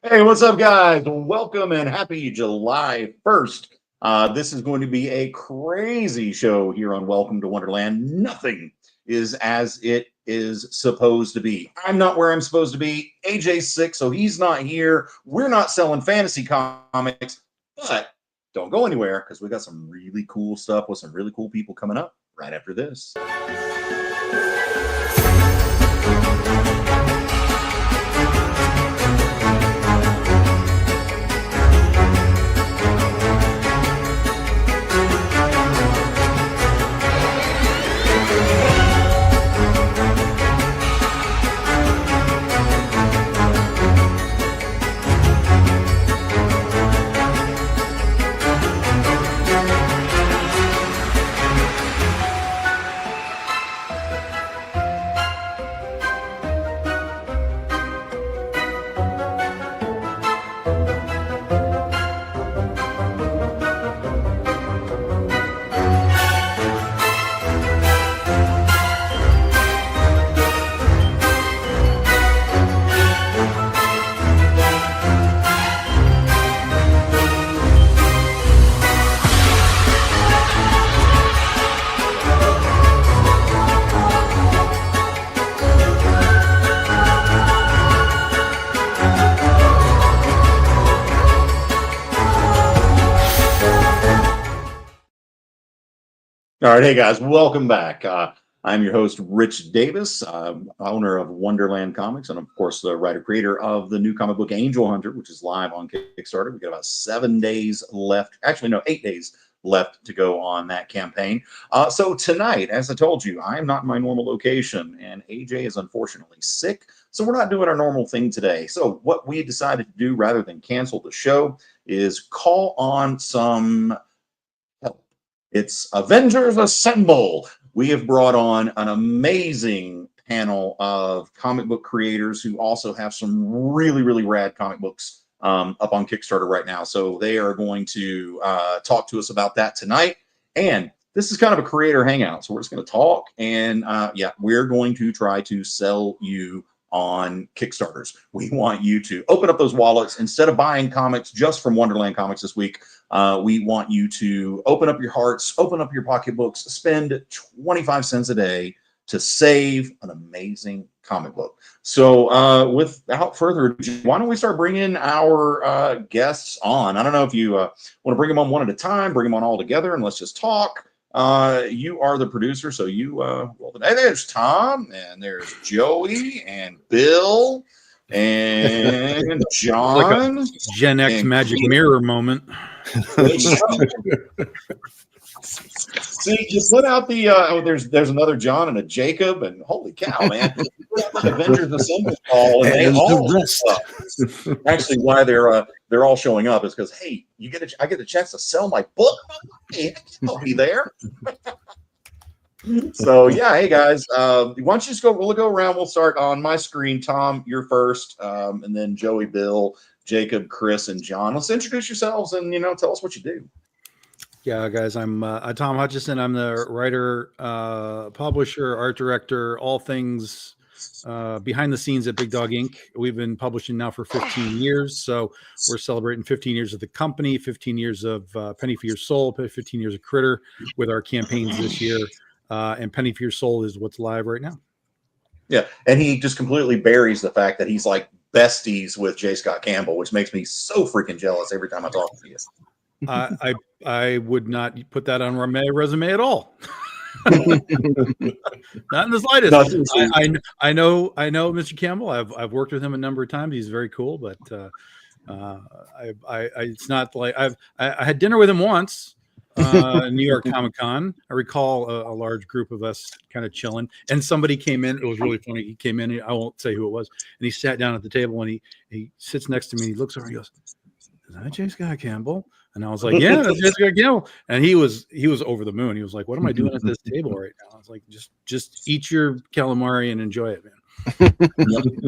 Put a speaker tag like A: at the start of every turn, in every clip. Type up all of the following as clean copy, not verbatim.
A: Hey, what's up, guys? Welcome and happy July 1st. This is going to be a crazy show here on Welcome to Wonderland. Nothing is as it is supposed to be. I'm not where I'm supposed to be. AJ's sick, so he's not here. We're not selling fantasy comics, but don't go anywhere because we got some really cool stuff with some really cool people coming up right after this. All right, hey guys, welcome back. I'm your host, Rich Davis, owner of Wonderland Comics, and of course, the writer-creator of the new comic book Angel Hunter, which is live on Kickstarter. We got about 7 days left. Actually, no, 8 days left to go on that campaign. So tonight, as I told you, I am not in my normal location, and AJ is unfortunately sick, so we're not doing our normal thing today. So what we decided to do, rather than cancel the show, is call on some help. It's Avengers Assemble. We have brought on an amazing panel of comic book creators who also have some really, really rad comic books up on Kickstarter right now. So they are going to talk to us about that tonight. And this is kind of a creator hangout. So we're just going to talk. And yeah, we're going to try to sell you on Kickstarters. We want you to open up those wallets. Instead of buying comics just from Wonderland Comics this week, we want you to open up your hearts, open up your pocketbooks, spend 25 cents a day to save an amazing comic book. So without further ado, why don't we start bringing our guests on? I don't know if you want to bring them on one at a time, bring them on all together, and let's just talk. You are the producer, so you well, there's Tom, and there's Joey, and Bill, and John.
B: Like a Gen X magic mirror moment.
A: See, you put out the oh, there's another John and a Jacob, and holy cow, man! You put out the Avengers Assemble call, and they all actually why they're all showing up is because, hey, I get a chance to sell my book. Hey, I'll be there. So yeah, hey guys, why don't you just go? We'll go around. We'll start on my screen. Tom, you're first, and then Joey, Bill, Jacob, Chris, and John. Let's introduce yourselves and tell us what you do.
B: Yeah, guys, I'm Tom Hutchison. I'm the writer, publisher, art director, all things behind the scenes at Big Dog Inc. We've been publishing now for 15 years, so we're celebrating 15 years of the company, 15 years of Penny for Your Soul, 15 years of Critter with our campaigns this year, and Penny for Your Soul is what's live right now.
A: Yeah, and he just completely buries the fact that he's like besties with J. Scott Campbell, which makes me so freaking jealous every time I talk to you.
B: I would not put that on my resume at all. Not in the slightest. No, I know Mr. Campbell. I've worked with him a number of times. He's very cool, but it's not like I had dinner with him once in New York Comic Con. I recall a large group of us kind of chilling, and somebody came in. It was really funny. He came in. I won't say who it was, and he sat down at the table, and he sits next to me. And he looks over. And he goes, "Is that J. Scott Campbell?" And I was like, "Yeah, that's J. Scott Campbell." And he was over the moon. He was like, "What am I doing at this table right now?" I was like, "Just eat your calamari and enjoy it, man."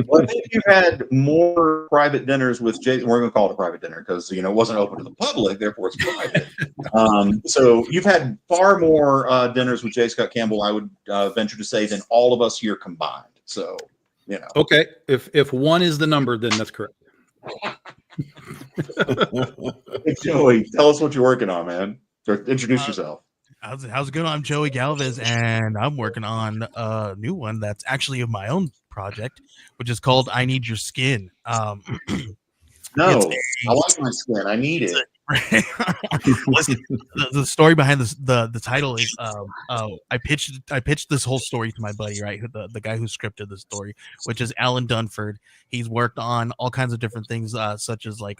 A: Well, I think you've had more private dinners with Jay. We're going to call it a private dinner because it wasn't open to the public, therefore it's private. So you've had far more dinners with J. Scott Campbell, I would venture to say, than all of us here combined. So
B: Okay, if one is the number, then that's correct.
A: Hey, Joey, tell us what you're working on, man. Or introduce yourself.
C: How's it going? I'm Joey Galvez, and I'm working on a new one that's actually of my own project, which is called "I Need Your Skin."
A: No, I like my skin. I need it.
C: Listen, the story behind the title is I pitched this whole story to my buddy, right, the guy who scripted the story, which is Alan Dunford. He's worked on all kinds of different things, such as like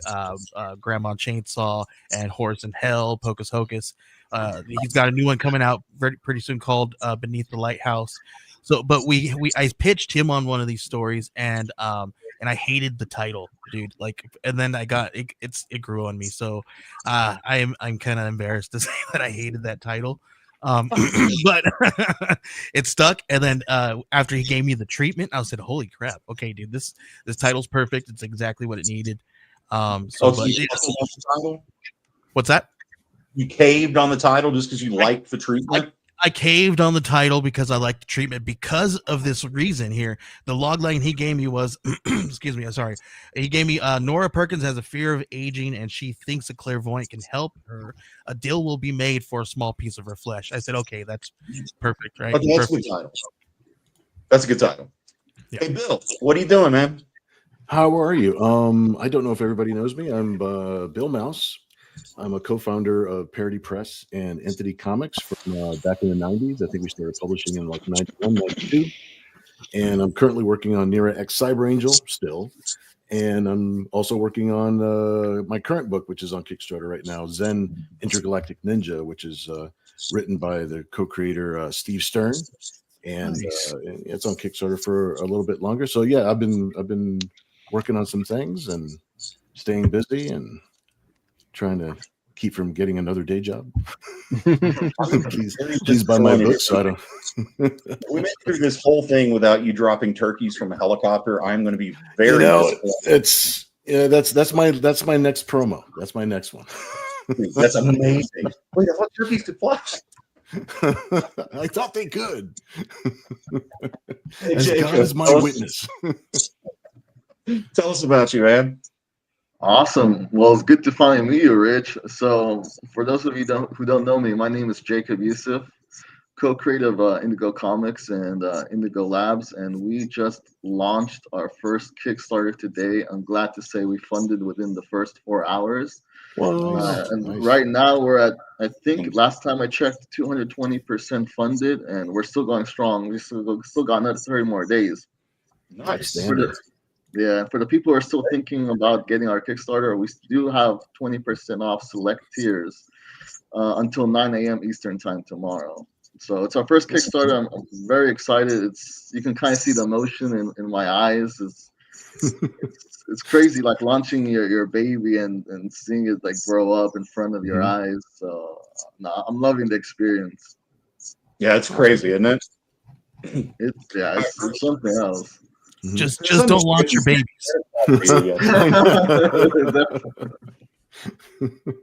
C: Grandma Chainsaw and Horse in Hell, Pocus Hocus. He's got a new one coming out pretty soon called Beneath the Lighthouse. So, but I pitched him on one of these stories, and I hated the title, dude. Like, and then I got it grew on me. So, I'm kind of embarrassed to say that I hated that title, but it stuck. And then after he gave me the treatment, I said, "Holy crap! Okay, dude, this title's perfect. It's exactly what it needed." What's that?
A: You caved on the title just because you liked the treatment?
C: I caved on the title because I liked the treatment because of this reason here. The logline he gave me was, excuse me, I'm sorry. He gave me, Nora Perkins has a fear of aging and she thinks a clairvoyant can help her. A deal will be made for a small piece of her flesh. I said, okay, that's perfect, right?
A: Okay, that's
C: perfect.
A: a good title. That's a good title.
C: Yeah.
A: Hey, Bill, what are you doing, man?
D: How are you? I don't know if everybody knows me. I'm Bill Mouse. I'm a co-founder of Parody Press and Entity Comics from back in the 90s. I think we started publishing in like 91, 92. And I'm currently working on Nira X Cyber Angel still. And I'm also working on my current book, which is on Kickstarter right now, Zen Intergalactic Ninja, which is written by the co-creator Steve Stern. And it's on Kickstarter for a little bit longer. So yeah, I've been working on some things and staying busy and trying to keep from getting another day job. please buy my book so I don't.
A: We went through this whole thing without you dropping turkeys from a helicopter. I'm going to be very
D: that's my next promo. That's my next one.
A: That's amazing. Wait, I thought turkeys could fly.
D: I thought they could.
A: Hey,
D: As
A: Jacob,
D: God is my witness.
A: Tell us about you, man.
E: Awesome. Well, it's good to finally meet you, Rich. So, for those of you who don't know me, my name is Jacob Yusuf, co-creator of Indigo Comics and Indigo Labs, and we just launched our first Kickstarter today. I'm glad to say we funded within the first 4 hours.
D: Nice.
E: Right now we're at, I think last time I checked, 220% funded, and we're still going strong. We still got another 30 more days.
A: Nice.
E: For the people who are still thinking about getting our Kickstarter, we do have 20% off select tiers until 9 a.m. Eastern time tomorrow. So it's our first Kickstarter. I'm very excited. You can kind of see the emotion in my eyes. It's crazy, like launching your baby and seeing it like grow up in front of your eyes. So I'm loving the experience.
A: Yeah, it's crazy, isn't it?
E: It's something else.
C: Just don't launch your babies.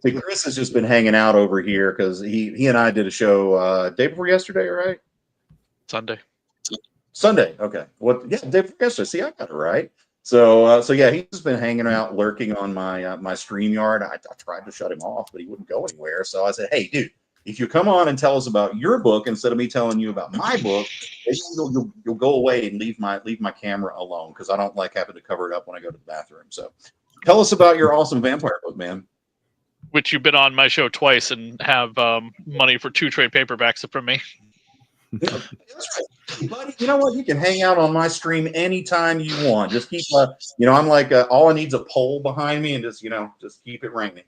A: See, Chris has just been hanging out over here because he and I did a show day before yesterday, right? Sunday. Okay. Day before yesterday. See, I got it right. So yeah, he's just been hanging out, lurking on my StreamYard. I tried to shut him off, but he wouldn't go anywhere. So I said, hey, dude, if you come on and tell us about your book instead of me telling you about my book, you'll go away and leave my camera alone because I don't like having to cover it up when I go to the bathroom. So tell us about your awesome vampire book, man.
F: Which you've been on my show twice and have money for 2 trade paperbacks from me.
A: Yeah, that's right. Buddy, you know what? You can hang out on my stream anytime you want. Just keep, I'm like, all I need is a pole behind me and just keep it raining.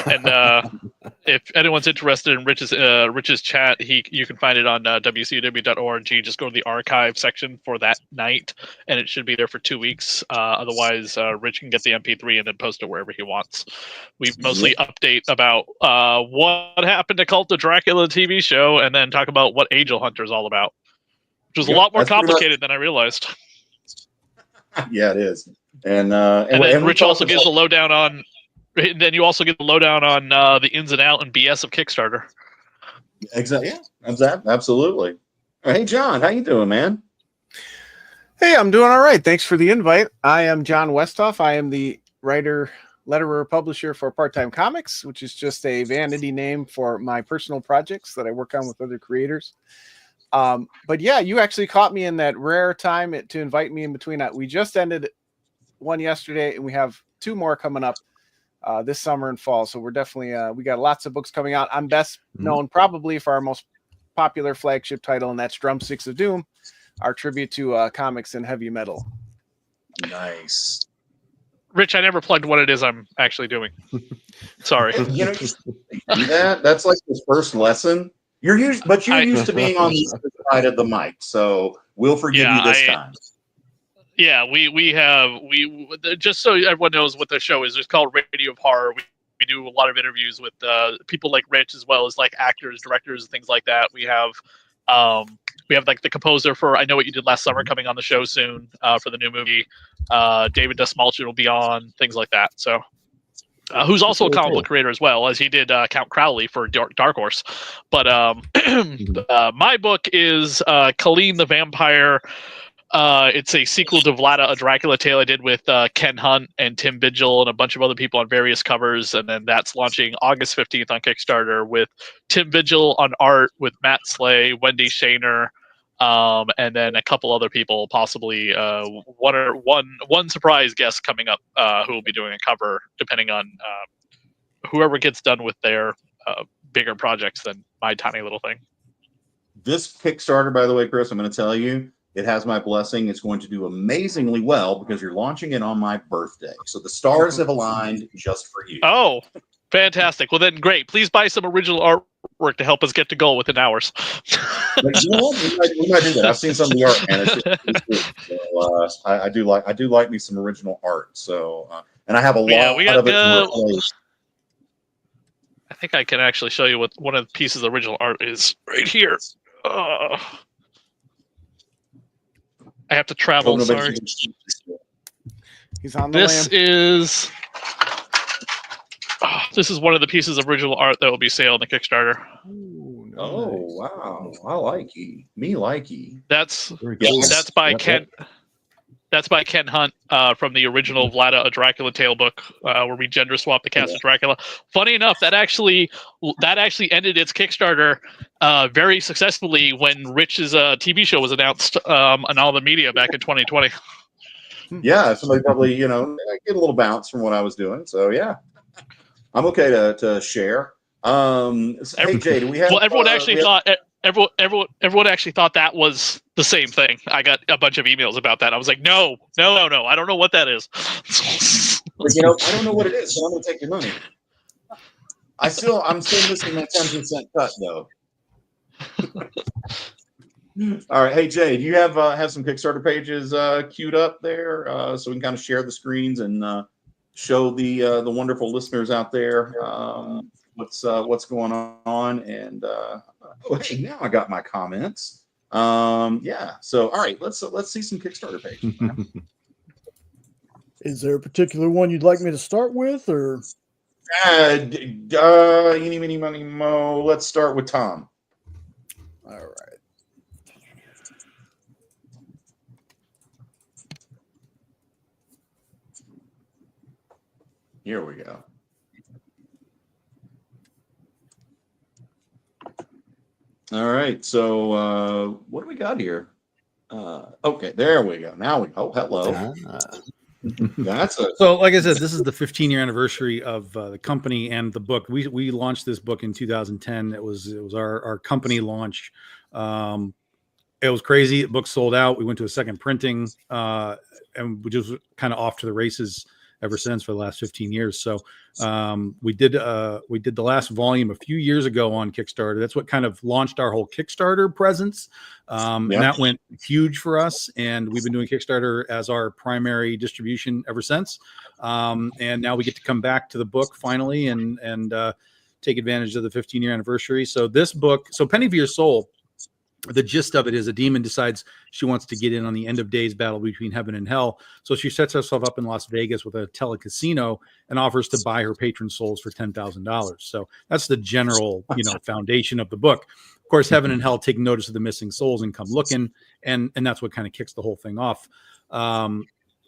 F: And if anyone's interested in Rich's chat, you can find it on wcw.org. Just go to the archive section for that night, and it should be there for 2 weeks. Otherwise, Rich can get the MP3 and then post it wherever he wants. We mostly update about what happened to Cult of Dracula TV show, and then talk about what Angel Hunter is all about, which was a lot more complicated than I realized.
A: Yeah, it is. And
F: then Rich also gives the lowdown on. Then you also get the lowdown on the ins and out and BS of Kickstarter.
A: Exactly. Yeah, absolutely. Hey, John, how you doing, man?
G: Hey, I'm doing all right. Thanks for the invite. I am John Westhoff. I am the writer, letterer, publisher for Part-Time Comics, which is just a vanity name for my personal projects that I work on with other creators. But yeah, you actually caught me in that rare time to invite me in between. We just ended one yesterday, and we have 2 more coming up this summer and fall. So we're definitely we got lots of books coming out. I'm best known probably for our most popular flagship title, and that's Drumsticks of Doom, our tribute to comics and heavy metal.
A: Nice.
F: Rich, I never plugged what it is I'm actually doing. Sorry.
A: You know, that's like the first lesson. You're used to being on the other side of the mic, so we'll forgive you this time.
F: Yeah, we just so everyone knows what the show is. It's called Radio of Horror. We do a lot of interviews with people like Rich, as well as like actors, directors, and things like that. We have like the composer for I Know What You Did Last Summer coming on the show soon for the new movie. David Desmalchin will be on, things like that. So, who's also a comic book creator as well, as he did Count Crowley for Dark Horse. But my book is Colleen the Vampire. It's a sequel to Vlada, a Dracula tale I did with Ken Hunt and Tim Vigil and a bunch of other people on various covers. And then that's launching August 15th on Kickstarter with Tim Vigil on art, with Matt Slay, Wendy Shaner, and then a couple other people, possibly one surprise guest coming up who will be doing a cover, depending on whoever gets done with their bigger projects than my tiny little thing.
A: This Kickstarter, by the way, Chris, I'm going to tell you, it has my blessing. It's going to do amazingly well because you're launching it on my birthday. So the stars have aligned just for you.
F: Oh, fantastic. Well, then, great. Please buy some original artwork to help us get to goal within hours.
A: But you know what? We might do that. I've seen some of the art, and it's good. So, I do like me some original art. So, and I have a lot of it.
F: I think I can actually show you what one of the pieces of original art is right here. I have to travel. Sorry.
G: He's on the
F: This is one of the pieces of original art that will be sale on the Kickstarter.
G: Ooh, nice.
A: Oh wow! I like ye. Me like ye.
F: That's
A: Yes.
F: that's by Ken. That's by Ken Hunt from the original Vlada, a Dracula tale book, where we gender swapped the cast of Dracula. Funny enough, that actually ended its Kickstarter very successfully when Rich's TV show was announced on all the media back in 2020.
A: Yeah, somebody probably get a little bounce from what I was doing. So yeah, I'm okay to share. Hey Jay, do we have?
F: Well, everyone actually thought. Everyone actually thought that was the same thing. I got a bunch of emails about that. I was like, no. I don't know what that is.
A: But, I don't know what it is, so I'm going to take your money. I'm still missing that 10% cut, though. All right. Hey, Jay, do you have some Kickstarter pages queued up there so we can kind of share the screens and show the wonderful listeners out there what's going on? And hey, now I got my comments. Yeah. So, all right, let's see some Kickstarter pages.
H: Is there a particular one you'd like me to start with, or?
A: Eeny, meeny, money, mo. Let's start with Tom.
H: All right.
A: Here we go. All right, so what do we got here? Okay, there we go. Now hello.
B: So, like I said, this is the 15-year anniversary of the company and the book. We launched this book in 2010. It was our company launch. It was crazy. The book sold out. We went to a second printing, and we just kind of off to the races ever since for the last 15 years. So we did the last volume a few years ago on Kickstarter. That's what kind of launched our whole Kickstarter presence. And that went huge for us. And we've been doing Kickstarter as our primary distribution ever since. And now we get to come back to the book finally and take advantage of the 15-year anniversary. So this book, Penny for Your Soul, the gist of it is a demon decides she wants to get in on the end of days battle between heaven and hell. So she sets herself up in Las Vegas with a telecasino and offers to buy her patron souls for $10,000. So that's the general, foundation of the book. Of course, heaven and hell take notice of the missing souls and come looking. And that's what kind of kicks the whole thing off.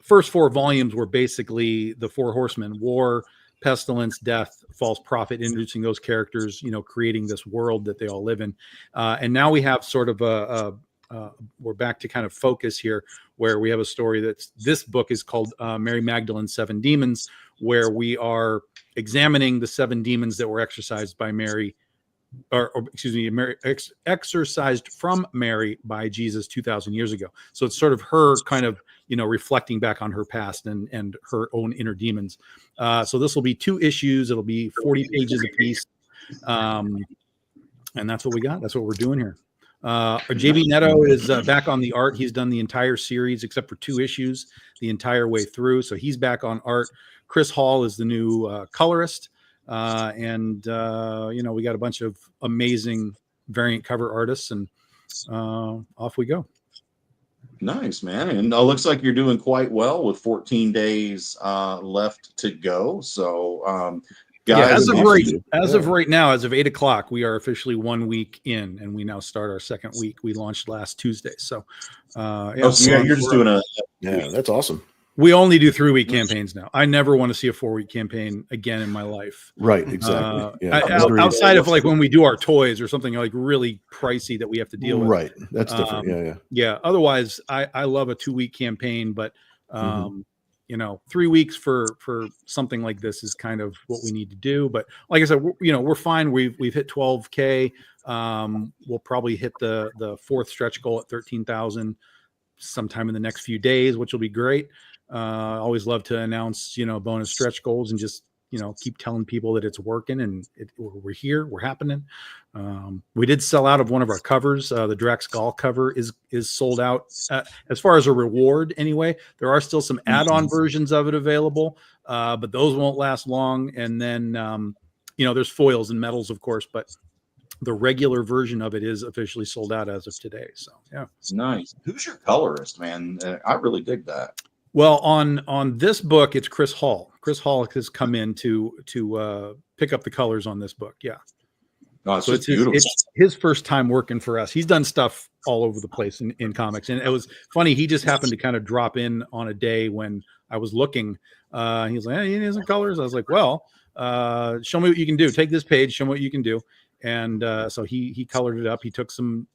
B: First 4 volumes were basically the 4 horsemen: war, pestilence, death, false prophet, introducing those characters, creating this world that they all live in. And now we have sort of we're back to kind of focus here, where we have a story this book is called Mary Magdalene's 7 Demons, where we are examining the 7 demons that were exorcised by Mary, exorcised from Mary by Jesus 2,000 years ago. So it's sort of her kind of, reflecting back on her past and her own inner demons. So this will be 2 issues. It'll be 40 pages apiece. And that's what we got. That's what we're doing here. JB Neto is back on the art. He's done the entire series except for 2 issues the entire way through. So he's back on art. Chris Hall is the new colorist. We got a bunch of amazing variant cover artists, and off we go.
A: Nice, man. And it looks like you're doing quite well with 14 days left to go. So, guys,
B: as of right now, as of 8 o'clock, we are officially 1 week in, and we now start our 2nd week. We launched last Tuesday. So,
A: you're just doing
D: that's awesome.
B: We only do 3-week campaigns now. I never want to see a 4-week campaign again in my life.
D: Right, exactly.
B: Outside of like when we do our toys or something like really pricey that we have to deal with.
D: Right, that's different.
B: Yeah. Otherwise, I love a 2-week campaign, but 3 weeks for something like this is kind of what we need to do. But like I said, we're fine. We've hit 12K. We'll probably hit the 4th stretch goal at 13,000 sometime in the next few days, which will be great. Always love to announce, bonus stretch goals and just, keep telling people that it's working and we're here, we're happening. We did sell out of one of our covers. The Drax Gall cover is sold out as far as a reward. Anyway, there are still some add-on versions of it available, but those won't last long. And then, there's foils and metals, of course, but the regular version of it is officially sold out as of today. So, yeah.
A: Nice. Who's your colorist, man? I really dig that.
B: Well, on this book, it's Chris Hall. Chris Hall has come in to pick up the colors on this book. Yeah.
A: Oh, so it's
B: his first time working for us. He's done stuff all over the place in comics. And it was funny. He just happened to kind of drop in on a day when I was looking. He was like, hey, you need some colors? I was like, well, show me what you can do. Take this page, show me what you can do. And so he colored it up. He took some,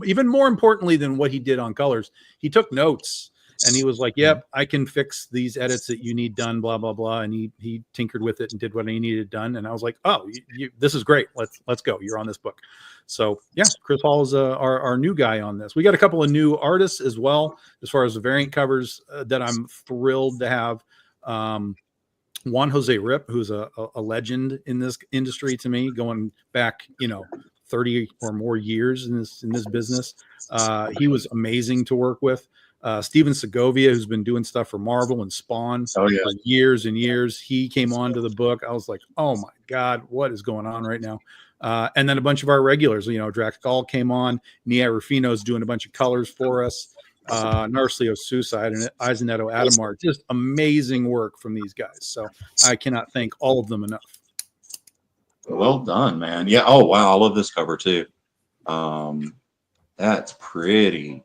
B: even more importantly than what he did on colors, he took notes. And he was like, yep, I can fix these edits that you need done, blah, blah, blah. And he tinkered with it and did what he needed done. And I was like, oh, this is great. Let's go. You're on this book. So, yeah, Chris Hall is our new guy on this. We got a couple of new artists as well, as far as the variant covers that I'm thrilled to have. Juan Jose Rip, who's a legend in this industry to me, going back, 30 or more years in this business. He was amazing to work with. Steven Segovia, who's been doing stuff for Marvel and Spawn for years and years. He came onto the book. I was like, oh my God, what is going on right now? And then a bunch of our regulars, Drax Gall came on. Nia Rufino's doing a bunch of colors for us. Narslio Suicide and Eisenetto Adamar, just amazing work from these guys. So I cannot thank all of them enough.
A: Well done, man. Yeah. Oh, wow. I love this cover too. That's pretty.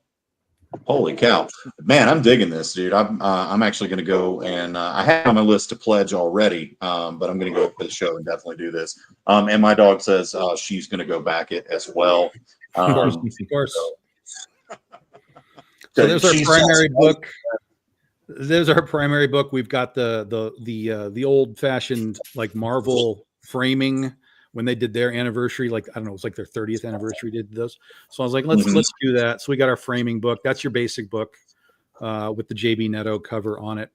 A: Holy cow, man! I'm digging this, dude. I'm actually going to go and I have on my list to pledge already, but I'm going to go for the show and definitely do this. And my dog says she's going to go back it as well.
B: Of course. So there's our primary book. There's our primary book. We've got the old fashioned like Marvel framing. When they did their anniversary, like, I don't know, it was like their 30th anniversary did those. So I was like, let's do that. So we got our framing book. That's your basic book with the JB Neto cover on it.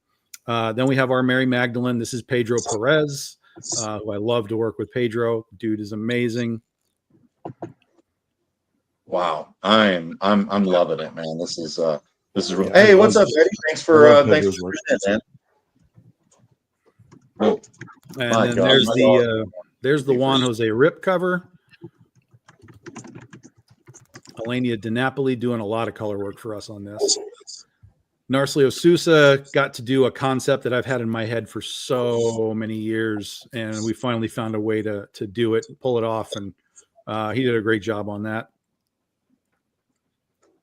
B: Then we have our Mary Magdalene. This is Pedro Perez, who I love to work with. Pedro, dude is amazing.
A: Wow, I'm loving it, man. This is real. Hey, what's up, Eddie? Thanks for man.
B: Oh, and then there's the Juan Jose Rip cover. Elenia DiNapoli doing a lot of color work for us on this. Narcelio Sousa got to do a concept that I've had in my head for so many years, and we finally found a way to do it, pull it off, and he did a great job on that.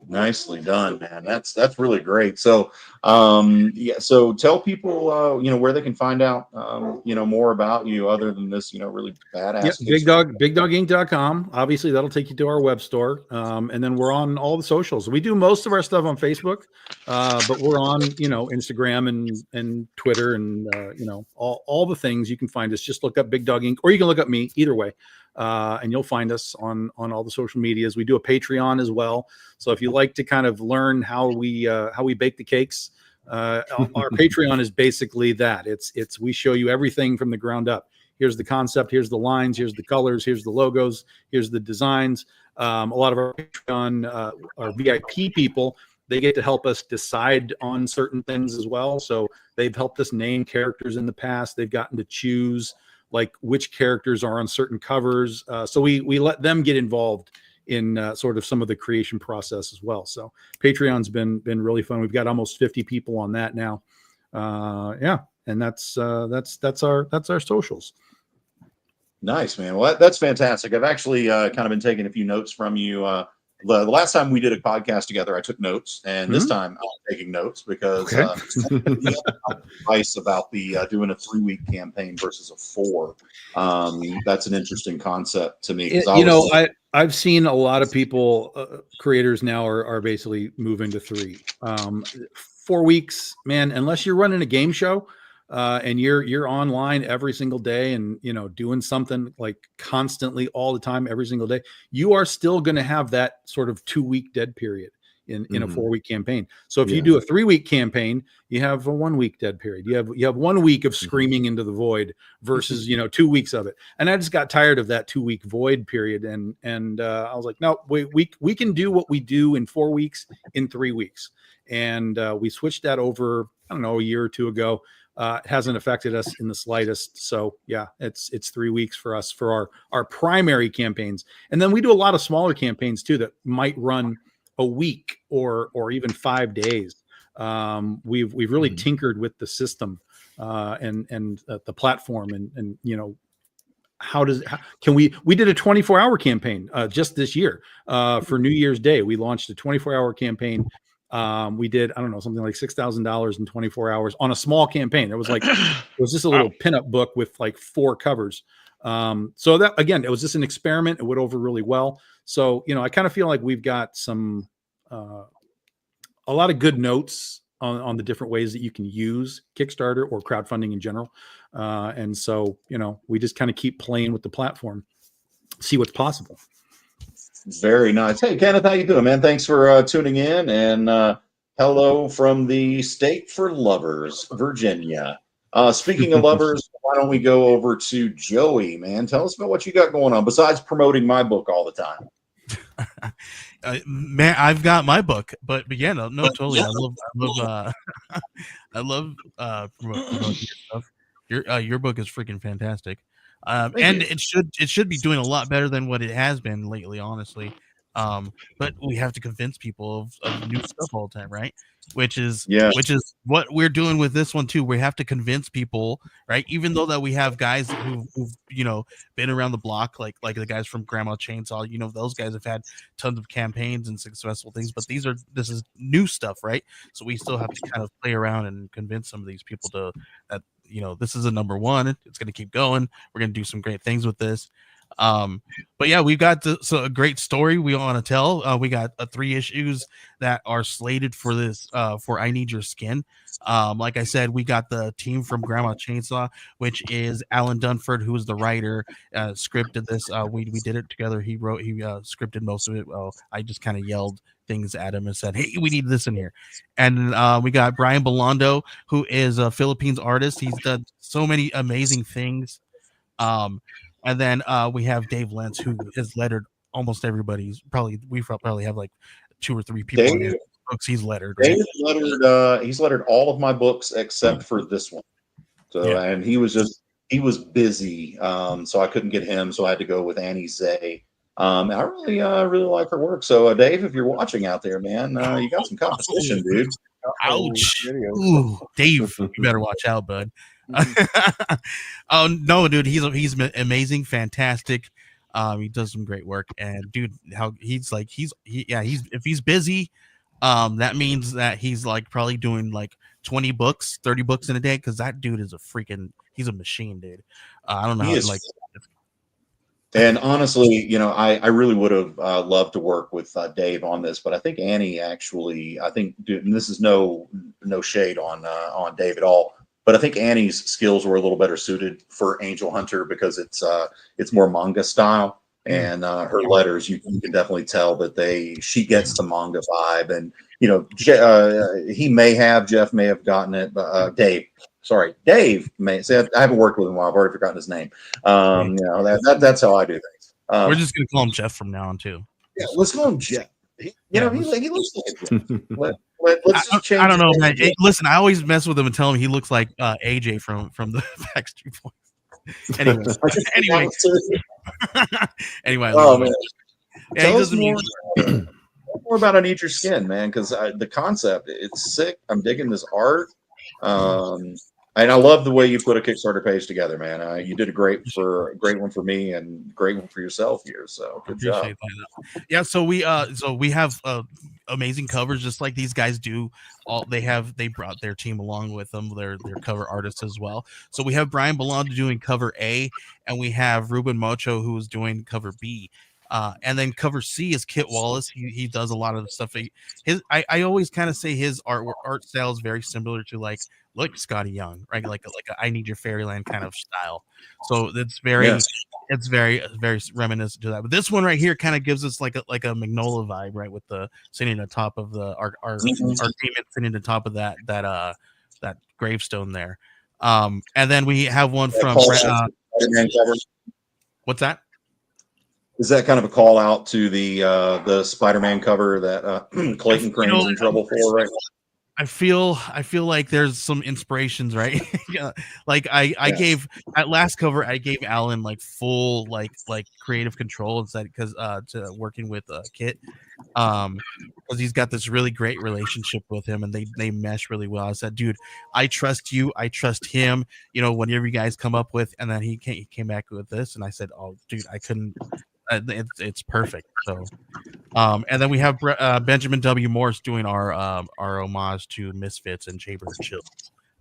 A: Nicely done, man. That's really great. So, yeah. So tell people, where they can find out, more about you other than this, really badass.
B: Yeah, bigdogink.com. Obviously, that'll take you to our web store. And then we're on all the socials. We do most of our stuff on Facebook, but we're on, Instagram and Twitter and, all the things. You can find us. Just look up Big Dog Inc. or you can look up me, either way. And you'll find us on all the social medias. We do a Patreon as well. So if you like to kind of learn how we bake the cakes, our Patreon is basically that. It's we show you everything from the ground up. Here's the concept, here's the lines, here's the colors, here's the logos, here's the designs. A lot of our Patreon, our VIP people, they get to help us decide on certain things as well. So they've helped us name characters in the past. They've gotten to choose like which characters are on certain covers. So we let them get involved in sort of some of the creation process as well. So Patreon's been really fun. We've got almost 50 people on that now. And that's our socials.
A: Nice, man. Well, that's fantastic. I've actually kind of been taking a few notes from you. The last time we did a podcast together, I took notes, and this time I'm taking notes because advice about the doing a 3-week campaign versus a 4. That's an interesting concept to me.
B: I've seen a lot of people, creators now are basically moving to 3. 4 weeks, man. Unless you're running a game show. And you're online every single day and, doing something like constantly all the time, every single day, you are still going to have that sort of 2-week dead period in a 4-week campaign. So if you do a 3-week campaign, you have a 1-week dead period. You have 1 week of screaming into the void versus, 2 weeks of it. And I just got tired of that 2-week void period. And I was like, no, we can do what we do in 4 weeks in 3 weeks. And we switched that over, I don't know, a year or two ago. It hasn't affected us in the slightest. So yeah, it's 3 weeks for us for our primary campaigns. And then we do a lot of smaller campaigns too, that might run a week or even 5 days. We've really tinkered with the system and the platform and we did a 24-hour campaign just this year for New Year's Day. We launched a 24-hour campaign. We did, I don't know, something like $6,000 in 24 hours on a small campaign. It was just a little pinup book with like 4 covers. So that, again, it was just an experiment. It went over really well. So, I kind of feel like we've got a lot of good notes on the different ways that you can use Kickstarter or crowdfunding in general. And so, we just kind of keep playing with the platform, see what's possible.
A: Very nice. Hey, Kenneth, how you doing, man? Thanks for tuning in, and hello from the State for Lovers, Virginia. Speaking of lovers, why don't we go over to Joey, man? Tell us about what you got going on besides promoting my book all the time.
C: Man, I've got my book, but yeah, no, totally. I love promoting your stuff. Your book is freaking fantastic. And it should be doing a lot better than what it has been lately, honestly. But we have to convince people of new stuff all the time, right? Which is what we're doing with this one too. We have to convince people, right? Even though that we have guys who've been around the block, like the guys from Grandma Chainsaw, those guys have had tons of campaigns and successful things, but this is new stuff, right? So we still have to kind of play around and convince some of these people that this is a number one. It's going to keep going. We're going to do some great things with this. But yeah, we've got a great story we want to tell. We got 3 issues that are slated for this, for I Need Your Skin. Like I said, we got the team from Grandma Chainsaw, which is Alan Dunford, who is the writer, scripted this. We did it together. He scripted most of it. Well, I just kind of yelled things at him and said, hey, we need this in here. And we got Brian Belando, who is a Philippines artist. He's done so many amazing things. And then we have Dave Lentz, who has lettered almost everybody. We probably have like 2 or 3 people in his books he's lettered. Right?
A: He's lettered all of my books except for this one. So and he was busy, so I couldn't get him. So I had to go with Annie Zay. I really like her work. So, Dave, if you're watching out there, man, you got some competition, dude.
C: Ouch.
G: Videos.
C: Ooh, Dave, you better watch out, bud. Oh no, dude, he's amazing, fantastic. He does some great work, and dude, how he's if he's busy, that means that he's like probably doing like 20 books, 30 books in a day, because that dude is he's a machine, dude. I don't know
A: He
C: how
A: is.
C: like.
A: And honestly, I really would have loved to work with Dave on this, but I think Annie actually, dude, and this is no shade on Dave at all, but I think Annie's skills were a little better suited for Angel Hunter because it's more manga style, and her letters, you can definitely tell that she gets the manga vibe, and Jeff may have gotten it, but Dave may say, I haven't worked with him. I've already forgotten his name. That's how I do things.
C: We're just gonna call him Jeff from now on too.
A: Yeah, let's call him Jeff. He looks like Jeff. Let's just change.
C: I don't know, man. Listen, I always mess with him and tell him he looks like AJ from the Backstreet Boys. Anyway.
A: Oh man.
C: Yeah, he doesn't
A: more about I Need Your Skin, man, because the concept, it's sick. I'm digging this art. And I love the way you put a Kickstarter page together, man. You did a great one for me and great one for yourself here. So good job.
C: That. Yeah, so we have amazing covers just like these guys do. They brought their team along with them, their cover artists as well. So we have Brian Bellondo doing cover A, and we have Ruben Mocho who is doing cover B. And then cover C is Kit Wallace. He does a lot of the stuff. I always kind of say his art style is very similar to like Scotty Young, right? Like a I Need Your Fairyland kind of style. So it's very reminiscent to that. But this one right here kind of gives us like a Magnolia vibe, right? With the sitting on top of our demon sitting on top of that gravestone there. And then we have one from what's that?
A: Is that kind of a call out to the Spider-Man cover that Clayton Crane's in trouble for right now?
C: I feel like there's some inspirations, right? Like I gave at last cover, I gave Alan like full like creative control instead because to working with Kit, because he's got this really great relationship with him and they mesh really well. I said, dude, I trust you, I trust him. Whenever you guys come up with, and then he came back with this, and I said, oh, dude, I couldn't. It's perfect. So, and then we have Benjamin W. Morse doing our homage to Misfits and Chamber of Chills.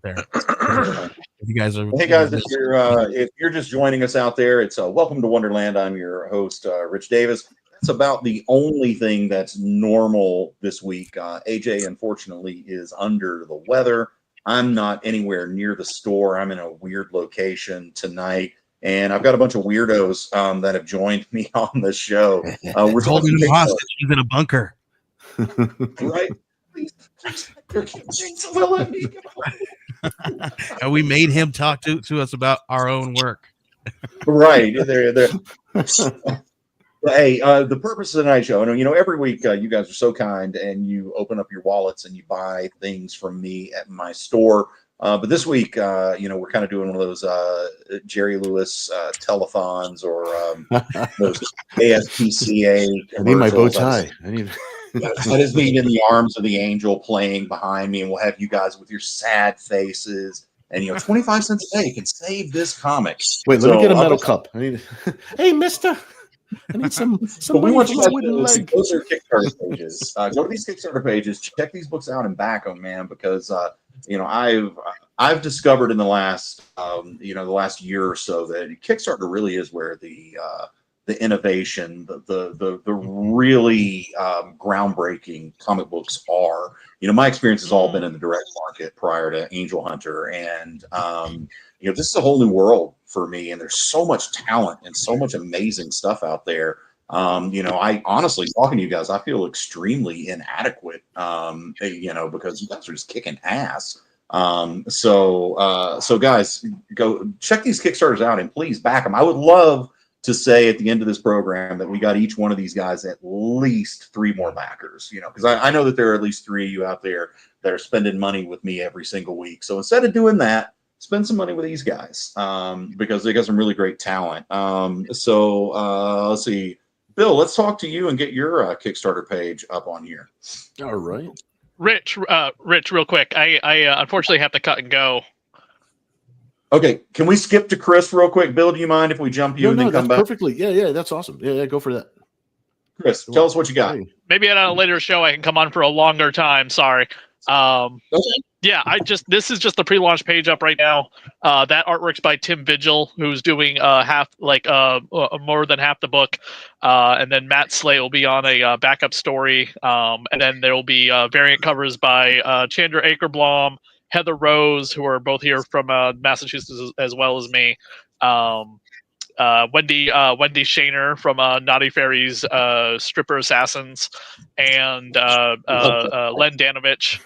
C: There, if you guys are.
A: Hey guys, if you're just joining us out there, it's welcome to Wonderland. I'm your host, Rich Davis. That's about the only thing that's normal this week. AJ, unfortunately, is under the weather. I'm not anywhere near the store. I'm in a weird location tonight. And I've got a bunch of weirdos that have joined me on the show.
C: We're holding him hostage. He's in a bunker.
A: Right? Please let me go.
C: And we made him talk to us about our own work.
A: Right. Hey, the purpose of tonight's show, every week you guys are so kind and you open up your wallets and you buy things from me at my store. But this week, we're kind of doing one of those Jerry Lewis telethons or those ASPCA.
D: I need my bow tie.
A: That is me in the arms of the angel playing behind me, and we'll have you guys with your sad faces. And 25 cents a day can save this comic.
D: Wait, let me get a metal cup. Hey, mister. I need some
A: we want you guys to go to their Kickstarter pages. Go to these Kickstarter pages, check these books out and back them, man, because I've discovered in the last the last year or so that Kickstarter really is where the innovation, the really groundbreaking comic books are. My experience has all been in the direct market prior to Angel Hunter, and this is a whole new world for me. And there's so much talent and so much amazing stuff out there. I honestly, talking to you guys, I feel extremely inadequate, because you guys are just kicking ass. So guys, go check these Kickstarters out and please back them. I would love to say at the end of this program that we got each one of these guys at least 3 more backers, because I know that there are at least 3 of you out there that are spending money with me every single week. So instead of doing that, spend some money with these guys, because they got some really great talent. Let's see. Bill, let's talk to you and get your Kickstarter page up on here.
D: All right.
F: Rich, real quick. I unfortunately have to cut and go.
A: Okay, can we skip to Chris real quick? Bill, do you mind if we jump you and then come
D: that's
A: back?
D: perfectly. Yeah, that's awesome. Yeah, go for that.
A: Chris, tell us what you got.
D: Hey.
F: Maybe at a later show I can come on for a longer time. Sorry.
A: Okay.
F: Yeah, this is just the pre-launch page up right now. That artwork's by Tim Vigil, who's doing more than half the book, and then Matt Slay will be on a backup story, and then there will be variant covers by Chandra Akerblom, Heather Rose, who are both here from Massachusetts as well as me. Wendy Shaner from Naughty Fairies, Stripper Assassins, and Len Danovich.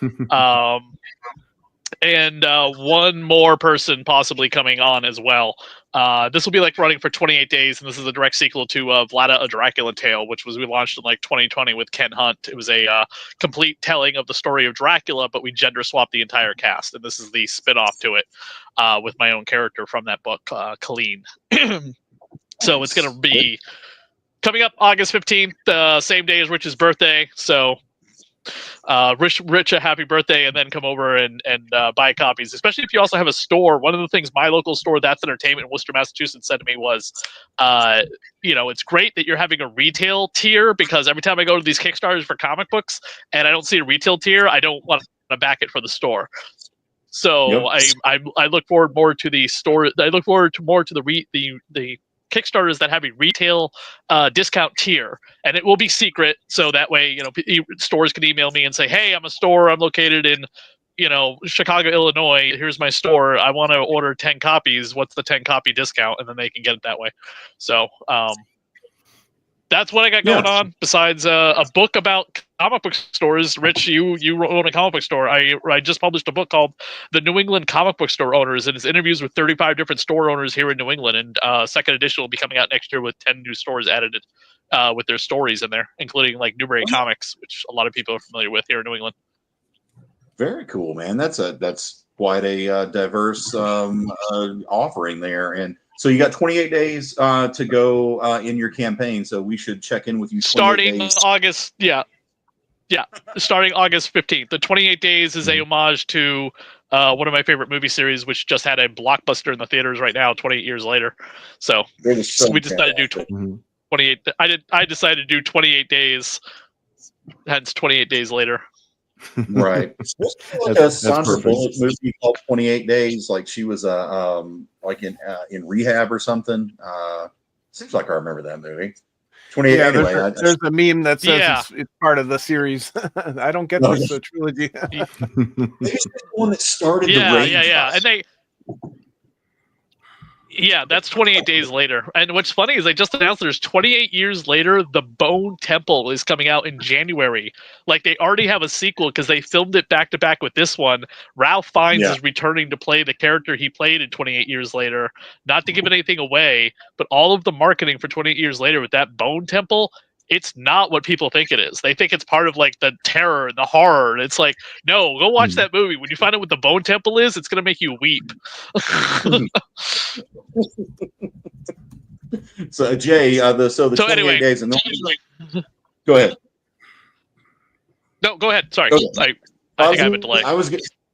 F: And one more person possibly coming on as well. This will be like running for 28 days, and this is a direct sequel to Vlada, a Dracula Tale, which we launched in like 2020 with Ken Hunt. It was a complete telling of the story of Dracula, but we gender swapped the entire cast, and this is the spin-off to it with my own character from that book, Colleen. So it's going to be coming up August 15th, same day as Rich's birthday. So Rich a happy birthday, and then come over and buy copies, especially if you also have a store. One of the things my local store, That's Entertainment in Worcester, Massachusetts, said to me was, it's great that you're having a retail tier, because every time I go to these Kickstarters for comic books and I don't see a retail tier, I don't want to back it for the store. So yep. I look forward more to the store. I look forward to more to the Kickstarters that have a retail discount tier, and it will be secret, so that way stores can email me and say, hey, I'm a store, I'm located in Chicago, Illinois, here's my store, I want to order 10 copies, what's the 10 copy discount? And then they can get it that way. So that's what I got going on, besides a book about comic book stores. Rich, you own a comic book store. I just published a book called The New England Comic Book Store Owners, and it's interviews with 35 different store owners here in New England, and second edition will be coming out next year with 10 new stores added with their stories in there, including like Newbury Comics, which a lot of people are familiar with here in New England.
A: Very cool, man. That's quite a diverse offering there. And so you got 28 days to go in your campaign, so we should check in with you
F: starting
A: days.
F: August. Yeah, starting August 15th. The 28 days is a homage to one of my favorite movie series, which just had a blockbuster in the theaters right now, 28 years later. So we decided to do 28. I decided to do 28 days, hence 28 days later.
A: Right. Like a Sandra Bullock movie called 28 Days, like she was like in rehab or something. Seems like I remember that movie. 28.
G: Yeah,
A: anyway,
G: there's a meme that says it's part of the series. I don't get this trilogy.
A: Maybe it's the one that started the rage.
F: Yeah, and that's 28 days later. And what's funny is they just announced there's 28 years later, The Bone Temple is coming out in January. Like, they already have a sequel because they filmed it back to back with this one. Ralph Fiennes is returning to play the character he played in 28 years later. Not to give anything away, but all of the marketing for 28 years later with that Bone Temple, it's not what people think it is. They think it's part of like the terror and the horror. And it's like, no, go watch that movie. When you find out what the Bone Temple is, it's going to make you weep.
A: So Jay, the 28 days, and then go ahead.
F: No, go ahead. Sorry, I think I have a delay.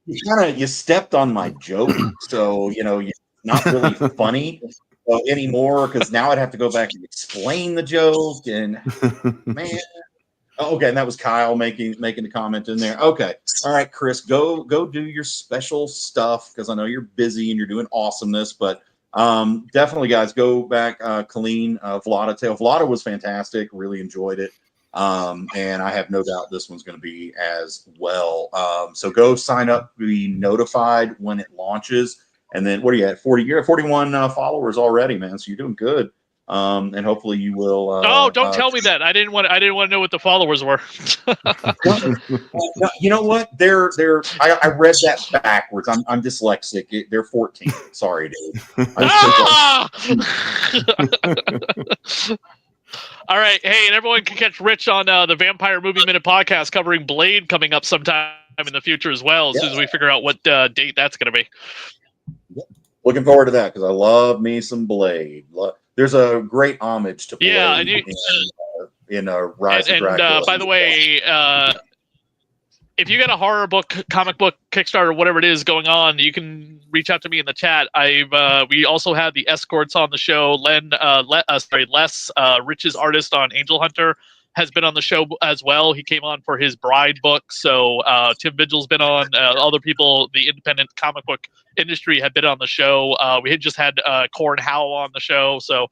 A: You stepped on my joke, so you're not really funny anymore, because now I'd have to go back and explain the joke, and man. Okay, and that was Kyle making the comment in there. Okay, all right, Chris, go do your special stuff, because I know you're busy and you're doing awesomeness, but definitely, guys, go back. Colleen, Vlada Tale. Vlada was fantastic. Really enjoyed it, and I have no doubt this one's going to be as well. So go sign up, be notified when it launches. And then what are you at? 40? You're at 41 followers already, man. So you're doing good. And hopefully you will.
F: Don't tell me that. I didn't want to know what the followers were.
A: No, you know what? I read that backwards. I'm dyslexic. They're 14. Sorry, dude.
F: All right. Hey, and everyone can catch Rich on the Vampire Movie Minute podcast covering Blade coming up sometime in the future as well, as soon as we figure out what date that's going to be.
A: Looking forward to that, because I love me some Blade. There's a great homage to Blade in in Rise of
F: And
A: Dracula.
F: by the way, if you got a horror book, comic book, Kickstarter, whatever it is going on, you can reach out to me in the chat. We also had the escorts on the show. Les, Rich's artist on Angel Hunter, has been on the show as well. He came on for his Bride book. So Tim Vigil's been on. Other people, the independent comic book industry, have been on the show. We had just had Corn Howell on the show. So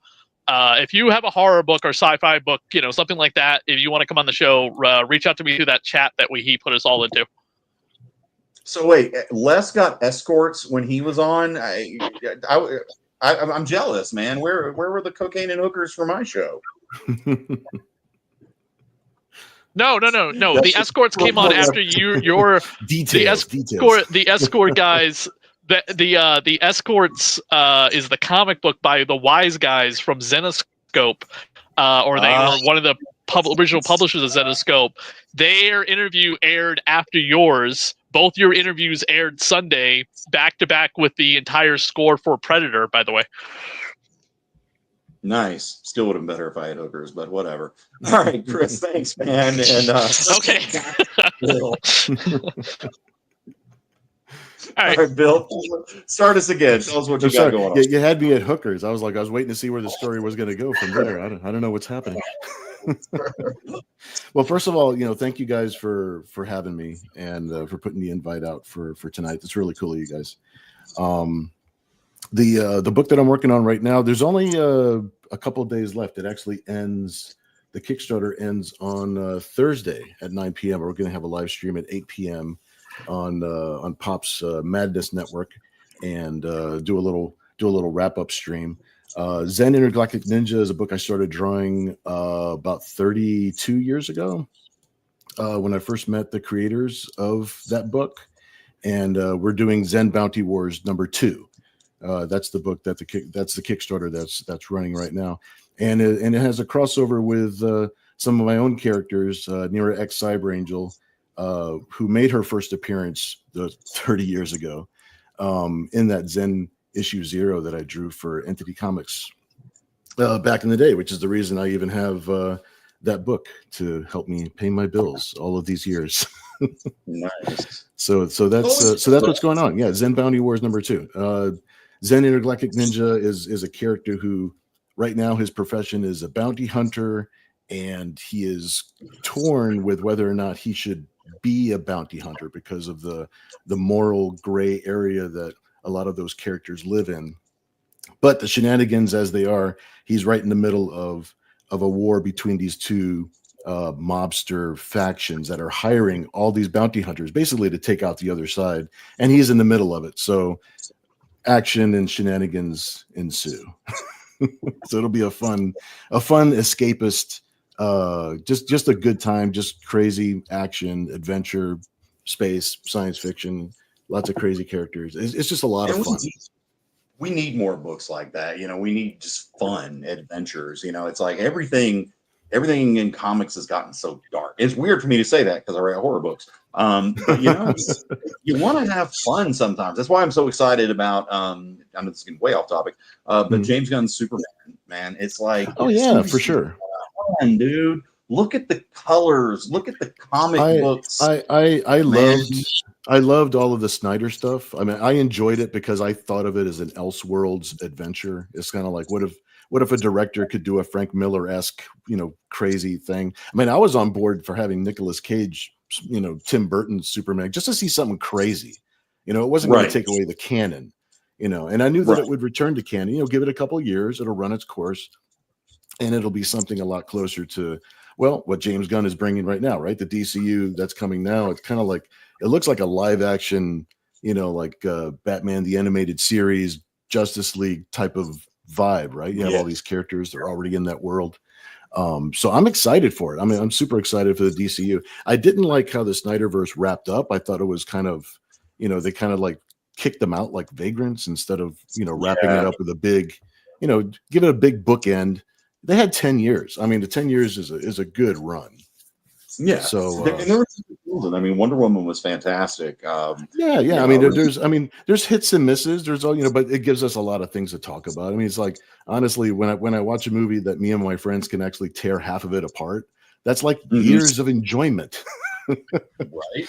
F: if you have a horror book or sci-fi book, something like that, if you want to come on the show, reach out to me through that chat that he put us all into.
A: So wait, Les got escorts when he was on. I'm jealous, man. Where were the cocaine and hookers for my show?
F: No. The escorts came on after your
D: details.
F: The escort guys. The escorts is the comic book by the Wise Guys from Zenoscope, or they were one of the original publishers of Zenoscope. Their interview aired after yours. Both your interviews aired Sunday, back to back with the entire score for Predator. By the way.
A: Nice. Still would have been better if I had hookers, but whatever. All right, Chris, thanks, man. And
F: okay.
A: All right, Bill, start us again. Tell us what you got going on.
D: You had me at hookers. I was waiting to see where the story was going to go from there. I don't know what's happening. Well, first of all, thank you guys for having me and for putting the invite out for tonight. It's really cool of you guys. The book that I'm working on right now, there's only a couple of days left. It actually ends. The Kickstarter ends on Thursday at 9 p.m. We're going to have a live stream at 8 p.m. on Pop's Madness Network, and do a little wrap up stream. Zen Intergalactic Ninja is a book I started drawing about 32 years ago when I first met the creators of that book, and we're doing Zen Bounty Wars #2. That's the book that's the Kickstarter that's running right now, and it has a crossover with some of my own characters, Nira X Cyber Angel, who made her first appearance 30 years ago in that Zen issue 0 that I drew for Entity Comics back in the day, which is the reason I even have that book to help me pay my bills all of these years.
A: Nice.
D: So that's what's going on. Yeah, Zen Bounty Wars #2. Zen Intergalactic Ninja is a character who right now his profession is a bounty hunter, and he is torn with whether or not he should be a bounty hunter because of the moral gray area that a lot of those characters live in. But the shenanigans as they are, he's right in the middle of a war between these two mobster factions that are hiring all these bounty hunters basically to take out the other side, and he's in the middle of it. So action and shenanigans ensue. So it'll be a fun escapist, just a good time, just crazy action, adventure, space, science fiction, lots of crazy characters. It's just a lot of fun.
A: We need more books like that. We need just fun adventures. It's like everything in comics has gotten so dark. It's weird for me to say that because I write horror books. But you want to have fun sometimes. That's why I'm so excited about. I know this is getting way off topic, but James Gunn's Superman, man. It's like,
D: for sure,
A: fun, dude. Look at the colors. Look at the comic books.
D: I loved all of the Snyder stuff. I mean, I enjoyed it because I thought of it as an Elseworlds adventure. It's kind of like, what if a director could do a Frank Miller-esque, crazy thing? I mean, I was on board for having Nicolas Cage, Tim Burton's Superman, just to see something crazy. It wasn't going to take away the canon, and I knew that it would return to canon. Give it a couple of years, it'll run its course, and it'll be something a lot closer to, what James Gunn is bringing right now, right? The DCU that's coming now. It's kind of like, it looks like a live action, like Batman the Animated Series, Justice League type of vibe, right? You have all these characters, they're already in that world. So I'm excited for it. I mean, I'm super excited for the DCU. I didn't like how the Snyderverse wrapped up. I thought it was kind of, they kind of like kicked them out like vagrants instead of, wrapping it up with a big, give it a big bookend. They had 10 years. I mean, the 10 years is a good run.
A: Yeah.
D: So
A: there And I mean, Wonder Woman was fantastic.
D: Yeah.
A: you
D: I
A: know,
D: mean, there's hits and misses. There's all, but it gives us a lot of things to talk about. I mean, it's like, honestly, when I watch a movie that me and my friends can actually tear half of it apart, that's like years of enjoyment.
A: right?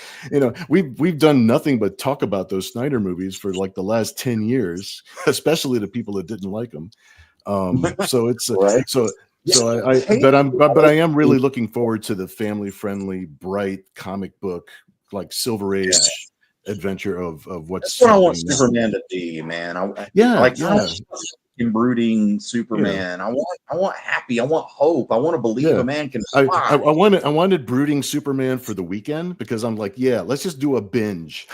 D: We've done nothing but talk about those Snyder movies for like the last 10 years, especially the people that didn't like them. So it's
A: Right.
D: but I am really looking forward to the family friendly, bright comic book, like Silver Age adventure of what's
A: That's what I want
D: happening now.
A: Superman to be, man. I
D: Yeah.
A: brooding Superman. I want happy. I want hope. I want to believe a man can fly.
D: I wanted brooding Superman for the weekend because I'm like, yeah, let's just do a binge.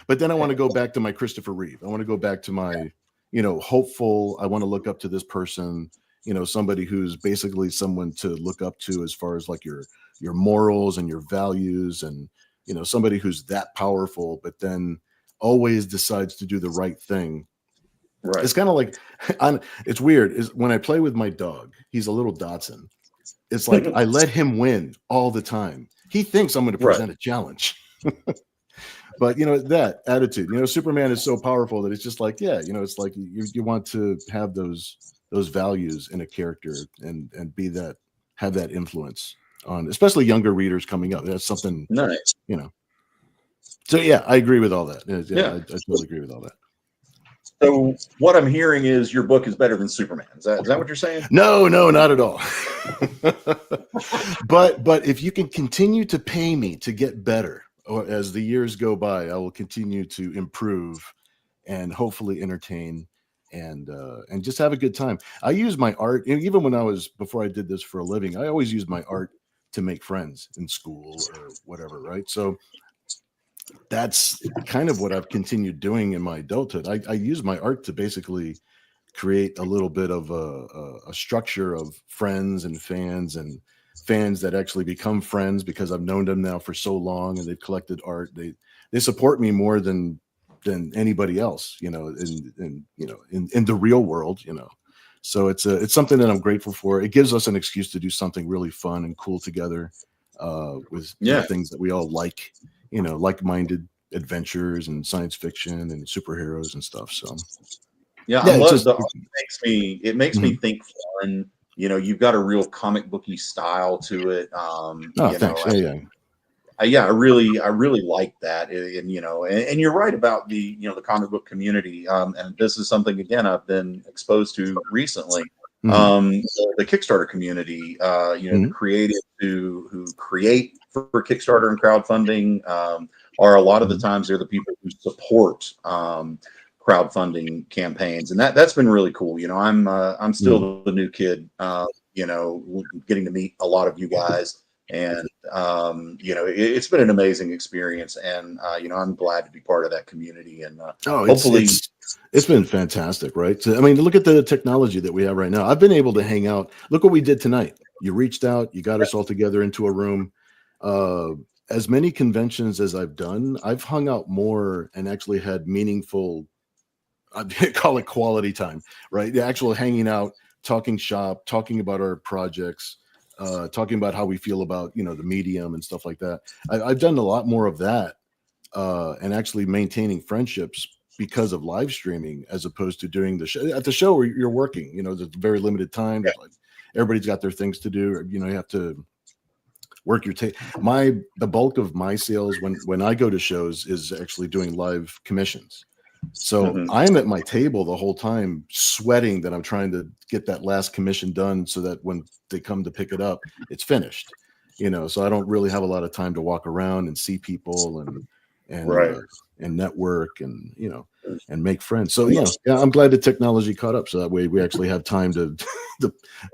D: But then I want to go back to my Christopher Reeve. I want to go back to my, hopeful. I want to look up to this person, somebody who's basically someone to look up to as far as like your morals and your values, and somebody who's that powerful, but then always decides to do the right thing.
A: Right.
D: It's kind of like, it's weird. Is when I play with my dog, he's a little Dachshund. It's like I let him win all the time. He thinks I'm going to present a challenge. But that attitude, Superman is so powerful that it's just like, it's like you want to have those values in a character and have that influence on especially younger readers coming up. That's something
A: nice.
D: So yeah, I agree with all that. I totally agree with all that.
A: So what I'm hearing is your book is better than Superman. Is that what you're saying?
D: No, not at all. But if you can continue to pay me to get better, or as the years go by, I will continue to improve and hopefully entertain and just have a good time. I use my art, even before I did this for a living, I always used my art to make friends in school or whatever, right? So that's kind of what I've continued doing in my adulthood. I use my art to basically create a little bit of a structure of friends and fans that actually become friends because I've known them now for so long and they've collected art. They support me more than anybody else, in the real world, So it's something that I'm grateful for. It gives us an excuse to do something really fun and cool together with things that we all like, like-minded adventures and science fiction and superheroes and stuff. So
A: I love the art. It makes me think fun. You've got a real comic booky style to it.
D: Thanks.
A: I really like that. And you're right about the comic book community. And this is something again I've been exposed to recently. The Kickstarter community, the creatives who create for Kickstarter and crowdfunding are a lot of the times they're the people who support crowdfunding campaigns, and that's been really cool. I'm still the new kid, getting to meet a lot of you guys, and it's been an amazing experience, and I'm glad to be part of that community, and hopefully.
D: It's been fantastic, right? So, I mean, look at the technology that we have right now. I've been able to hang out. Look what we did tonight. You reached out, you got us all together into a room. As many conventions as I've done, I've hung out more and actually had meaningful, I call it quality time, right? The actual hanging out, talking shop, talking about our projects, talking about how we feel about, the medium and stuff like that. I've done a lot more of that and actually maintaining friendships because of live streaming as opposed to doing the show. At the show where you're working, there's very limited time. Like, everybody's got their things to do. You have to work your the bulk of my sales when I go to shows is actually doing live commissions. So I'm at my table the whole time sweating that I'm trying to get that last commission done so that when they come to pick it up, it's finished. So I don't really have a lot of time to walk around and see people and network and and make friends. So I'm glad the technology caught up, so that way we actually have time to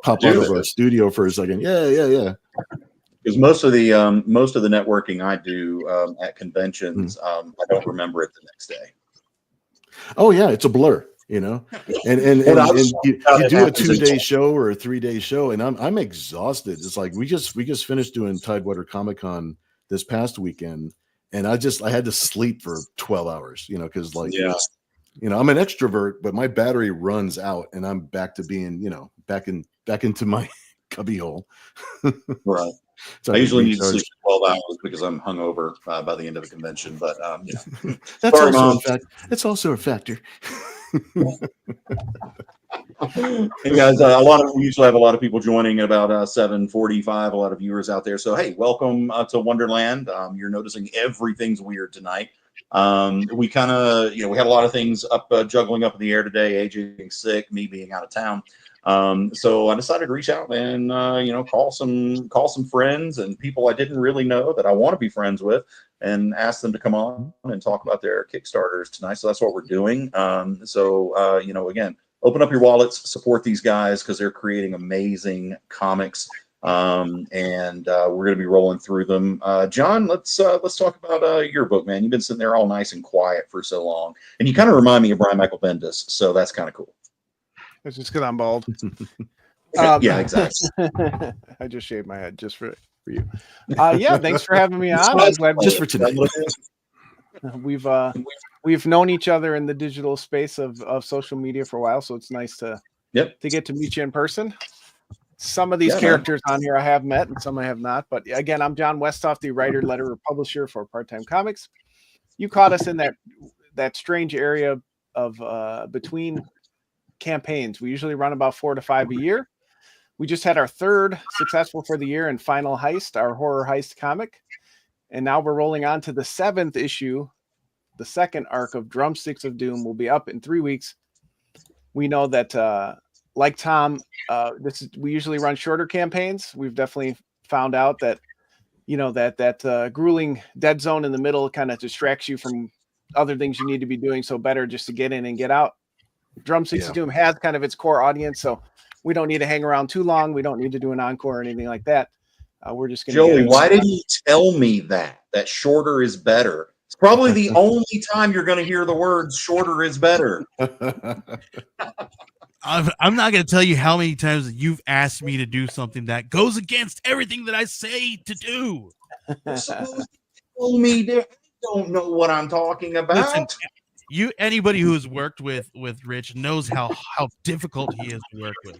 D: pop out of our studio for a second.
A: Because most of the networking I do at conventions, I don't remember it the next day.
D: Oh yeah, it's a blur, and you do a 2-day show or a 3-day show, and I'm exhausted. It's like we just finished doing Tidewater Comic-Con this past weekend, and I had to sleep for 12 hours, because I'm an extrovert, but my battery runs out, and I'm back to being, back into my cubbyhole.
A: Right. I usually need to sleep 12 hours because I'm hungover by the end of a convention. But
D: that's
A: sorry,
D: also
A: Mom.
D: a fact. It's also a factor.
A: And guys, we usually have a lot of people joining at about 7:45. A lot of viewers out there. So hey, welcome to Wonderland. You're noticing everything's weird tonight. We kind of, we had a lot of things juggling up in the air today. AJ being sick, me being out of town. So I decided to reach out and call some friends and people I didn't really know that I want to be friends with, and ask them to come on and talk about their Kickstarters tonight. So that's what we're doing. Again, open up your wallets, support these guys because they're creating amazing comics. We're going to be rolling through them. John, let's talk about your book, man. You've been sitting there all nice and quiet for so long, and you kind of remind me of Brian Michael Bendis, so that's kind of cool.
G: It's just because I'm bald.
A: Yeah, exactly.
G: I just shaved my head just for you. Yeah, thanks for having me on. I'm glad
D: Just for tonight.
G: We've known each other in the digital space of social media for a while, so it's nice to get to meet you in person. Some of these characters on here I have met, and some I have not. But again, I'm John Westhoff, the writer, letterer, publisher for Part-Time Comics. You caught us in that strange area of between campaigns. We usually run about 4 to 5 a year. We just had our third successful for the year in Final Heist, our horror heist comic. And now we're rolling on to the 7th issue. The second arc of Drumsticks of Doom will be up in 3 weeks. We know that, like Tom, we usually run shorter campaigns. We've definitely found out that, that grueling dead zone in the middle kind of distracts you from other things you need to be doing. So better just to get in and get out. Drumsticks of Doom has kind of its core audience, so we don't need to hang around too long. We don't need to do an encore or anything like that. We're just going to.
A: Joey, why didn't you tell me that shorter is better? It's probably the only time you're going to hear the words "shorter is better."
C: I'm not going to tell you how many times you've asked me to do something that goes against everything that I say to do.
A: Tell me, I don't know what I'm talking about.
C: Listen, anybody who has worked with Rich knows how difficult he is to work with.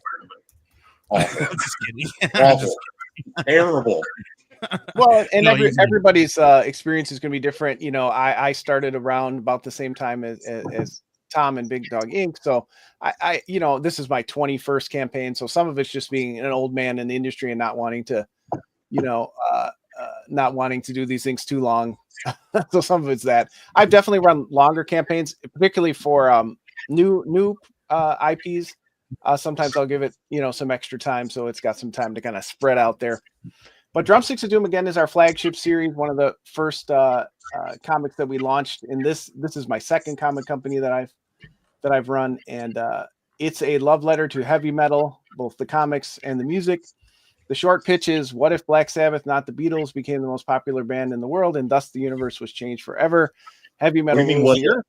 A: Awful.
C: I'm just kidding.
A: Awful. Terrible.
G: Well, and everybody's experience is going to be different. I started around about the same time as Tom and Big Dog Inc. So I this is my 21st campaign. So some of it's just being an old man in the industry and not wanting to, not wanting to do these things too long. So some of it's that. I've definitely run longer campaigns, particularly for new IPs. Sometimes I'll give it, some extra time, so it's got some time to kind of spread out there. But Drumsticks of Doom again is our flagship series, one of the first comics that we launched. In this is my second comic company that I've run, and it's a love letter to heavy metal, both the comics and the music. The short pitch is, what if Black Sabbath, not the Beatles, became the most popular band in the world, and thus the universe was changed forever? Heavy metal rules the earth.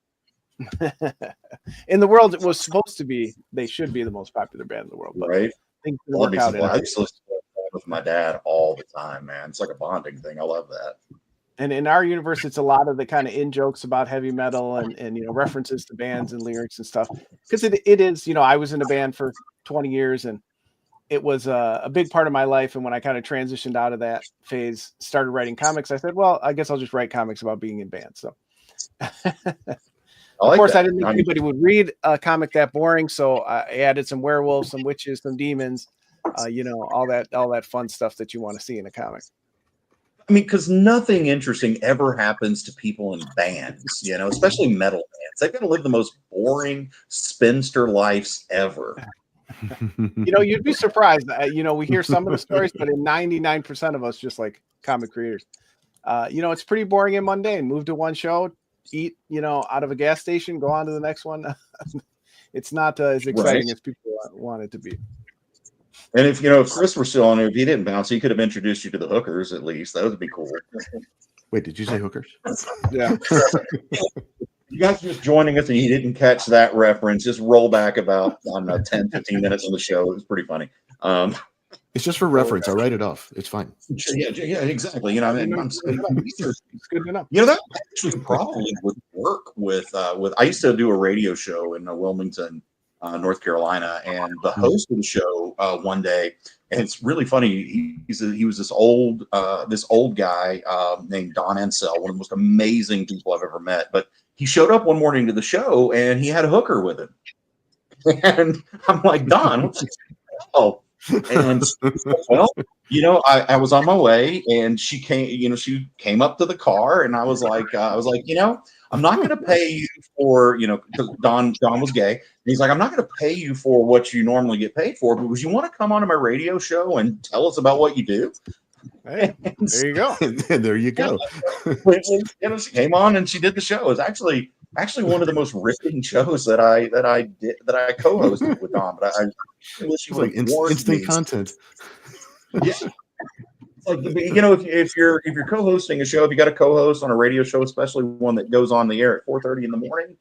G: In the world, it was supposed to be. They should be the most popular band in the world, but
A: right?
G: things didn't work out.
A: I used to listen to that with my dad all the time, man. It's like a bonding thing. I love that.
G: And in our universe, it's a lot of the kind of in jokes about heavy metal and references to bands and lyrics and stuff. Because it is, I was in a band for 20 years and it was a big part of my life. And when I kind of transitioned out of that phase, started writing comics, I said, well, I guess I'll just write comics about being in bands. So, of course, I didn't think anybody would read a comic that boring. So I added some werewolves, some witches, some demons, all that fun stuff that you want to see in a comic.
A: I mean, because nothing interesting ever happens to people in bands, especially metal bands. They've got to live the most boring spinster lives ever.
G: You'd be surprised. We hear some of the stories, but in 99% of us, just like comic creators, it's pretty boring and mundane. Move to one show, eat, out of a gas station, go on to the next one. It's not as exciting as people want it to be.
A: And if Chris were still on there, if he didn't bounce, he could have introduced you to the hookers at least. That would be cool.
D: Wait, did you say hookers?
G: Yeah.
A: You guys just joining us and you didn't catch that reference, just roll back about 10, 15 minutes on the show. It was pretty funny.
D: It's just for reference. I write it off. It's fine.
A: Yeah, exactly. It's
G: good enough.
A: That actually probably would work with. I used to do a radio show in Wilmington, North Carolina, and the host of the show one day, and it's really funny. He was this old guy named Don Ansell, one of the most amazing people I've ever met. But he showed up one morning to the show, and he had a hooker with him. And I'm like, Don, what's oh? And well, I was on my way, and she came up to the car, and I was like, I'm not going to pay you for, because Don was gay. And he's like, I'm not going to pay you for what you normally get paid for, but would you want to come onto my radio show and tell us about what you do?
G: Hey, there you go.
D: There you go.
A: She came on and she did the show. It was actually one of the most riveting shows that I co-hosted with Don. But I wish he
D: It's like instant content.
A: Yeah. Like, if you're co-hosting a show, if you got a co-host on a radio show, especially one that goes on the air at 4:30 in the morning,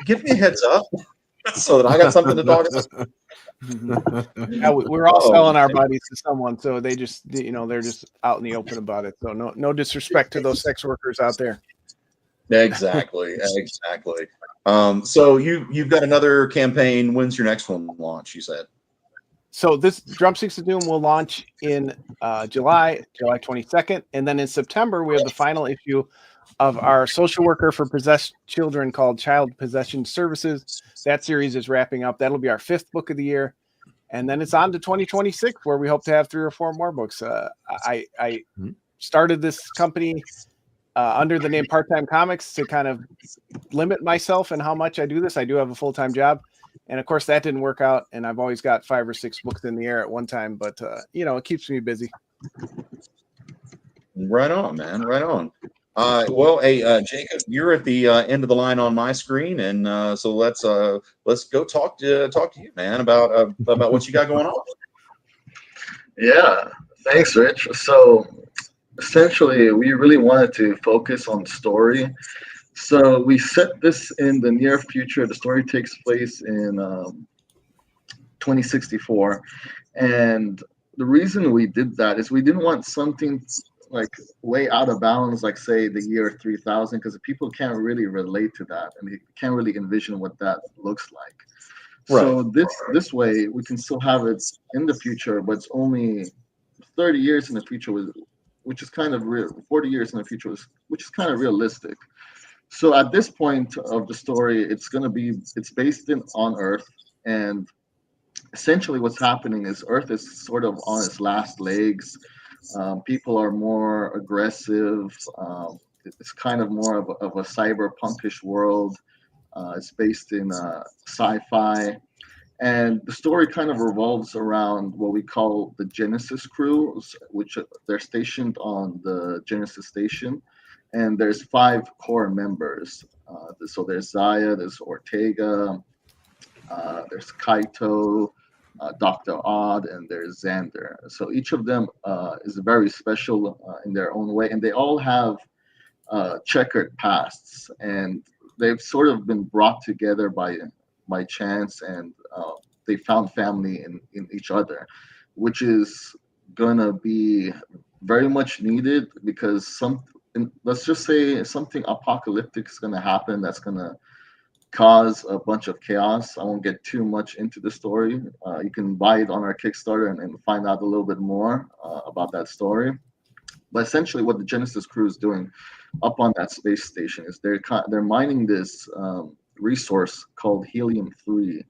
A: give me a heads up so that I got something to talk about.
G: Yeah, we're all selling our bodies to someone, so they just, they're just out in the open about it. So no disrespect to those sex workers out there.
A: Exactly. So you've got another campaign. When's your next one launch? You said.
G: So this Drumsticks of Doom will launch in July 22nd, and then in September we have the final issue of our social worker for possessed children called Child Possession Services. That series is wrapping up. That'll be our 5th book of the year, and then it's on to 2026, where we hope to have 3 or 4 more books. I started this company under the name Part-Time Comics to kind of limit myself and how much I do this. I do have a full-time job. And of course that didn't work out. And I've always got 5 or 6 books in the air at one time, but it keeps me busy.
A: Right on, man. Right on. Well, hey, Jacob, you're at the end of the line on my screen. And so let's go talk to you, man, about what you got going on.
E: Yeah. Thanks, Rich. So essentially we really wanted to focus on story. So we set this in the near future. The story takes place in 2064. And the reason we did that is we didn't want something like way out of bounds, like say the year 3000, because people can't really relate to that and they can't really envision what that looks like. Right. So this way we can still have it in the future, but it's only 30 years in the future, which is kind of real. 40 years in the future, which is kind of realistic. So at this point of the story, it's based on Earth, and essentially what's happening is Earth is sort of on its last legs. People are more aggressive. It's kind of more of a cyberpunkish world. It's based in sci-fi, and the story kind of revolves around what we call the Genesis crew, which they're stationed on the Genesis station. And there's 5 core members. So there's Zaya, there's Ortega, there's Kaito, Dr. Odd, and there's Xander. So each of them is very special in their own way, and they all have checkered pasts, and they've sort of been brought together by chance, and they found family in each other, which is gonna be very much needed because let's just say something apocalyptic is going to happen that's going to cause a bunch of chaos. I won't get too much into the story. You can buy it on our Kickstarter and find out a little bit more about that story. But essentially what the Genesis crew is doing up on that space station is they're mining this resource called helium-3.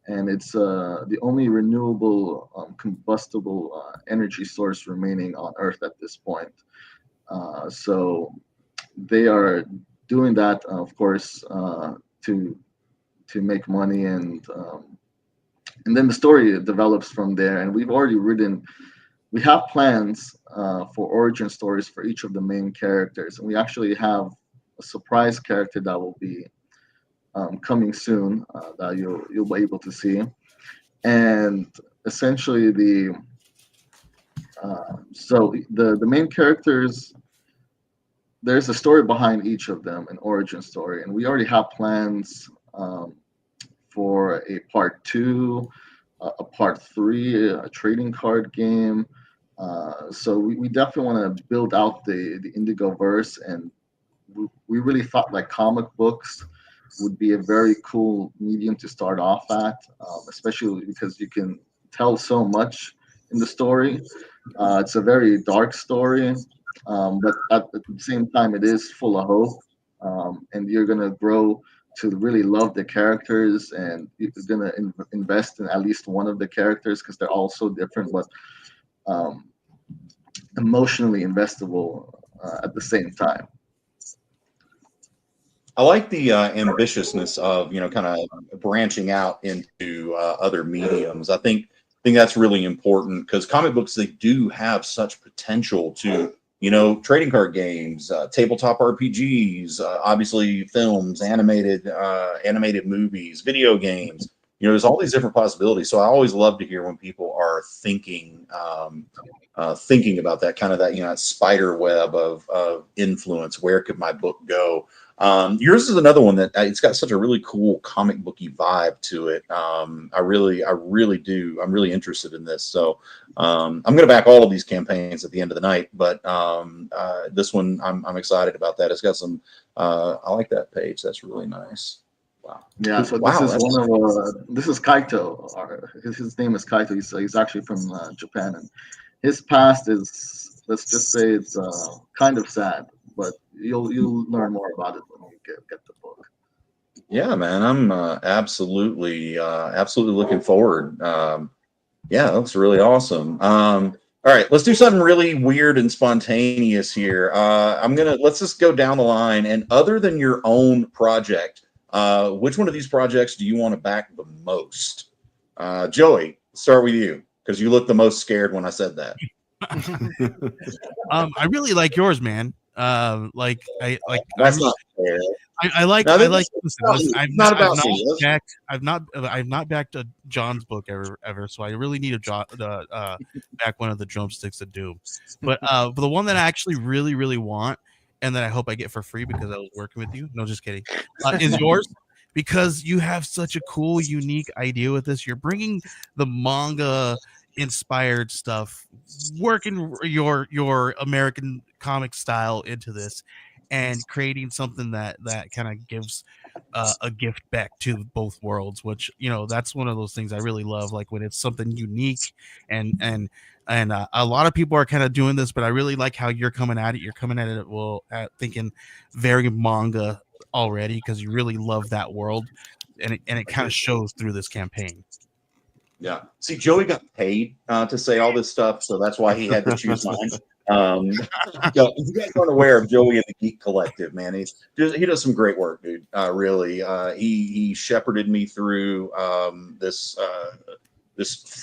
E: And it's the only renewable combustible energy source remaining on Earth at this point. So they are doing that, of course, to make money, and then the story develops from there. And we have plans for origin stories for each of the main characters, and we actually have a surprise character that will be coming soon that you'll be able to see. And essentially the main characters, there's a story behind each of them, an origin story, and we already have plans for a part 2, a part 3, a trading card game. So we definitely want to build out the Indigo verse, and we really thought like comic books would be a very cool medium to start off at, especially because you can tell so much in the story. It's a very dark story, but at the same time, it is full of hope. And you're gonna grow to really love the characters, and you're gonna invest in at least one of the characters because they're all so different, but emotionally investable at the same time.
A: I like the ambitiousness of kind of branching out into other mediums. I think that's really important because comic books, they do have such potential to trading card games, tabletop RPGs, obviously films, animated movies, video games. There's all these different possibilities. So I always love to hear when people are thinking about that kind of that spider web of influence. Where could my book go? Yours is another one that it's got such a really cool comic booky vibe to it. I really do. I'm really interested in this. So I'm going to back all of these campaigns at the end of the night. But this one, I'm excited about that. It's got some. I like that page. That's really nice. Wow.
E: Yeah. So this is one of this is Kaito. His name is Kaito. He's actually from Japan, and his past is, let's just say, it's kind of sad. But you'll learn more about it when you get the book.
A: Yeah, man, I'm absolutely looking forward. Yeah, that looks really awesome. All right, let's do something really weird and spontaneous here. Let's just go down the line. And other than your own project, which one of these projects do you want to back the most? Joey, start with you because you looked the most scared when I said that.
C: I really like yours, man.
A: That's not fair.
C: I've not backed a John's book ever, so I really need to back one of the Drumsticks of Doom. But the one that I actually really want, and that I hope I get for free because I was working with you. No, just kidding. Is yours, because you have such a cool, unique idea with this. You're bringing the manga inspired stuff, working your American comic style into this, and creating something that kind of gives a gift back to both worlds, which that's one of those things I really love, like when it's something unique and a lot of people are kind of doing this, but I really like how you're coming at it thinking very manga already, because you really love that world, and it kind of shows through this campaign.
A: Yeah. See, Joey got paid to say all this stuff, so that's why he had to choose mine. You guys aren't aware of Joey and the Geek Collective, man. He does some great work, dude. Really, he shepherded me through this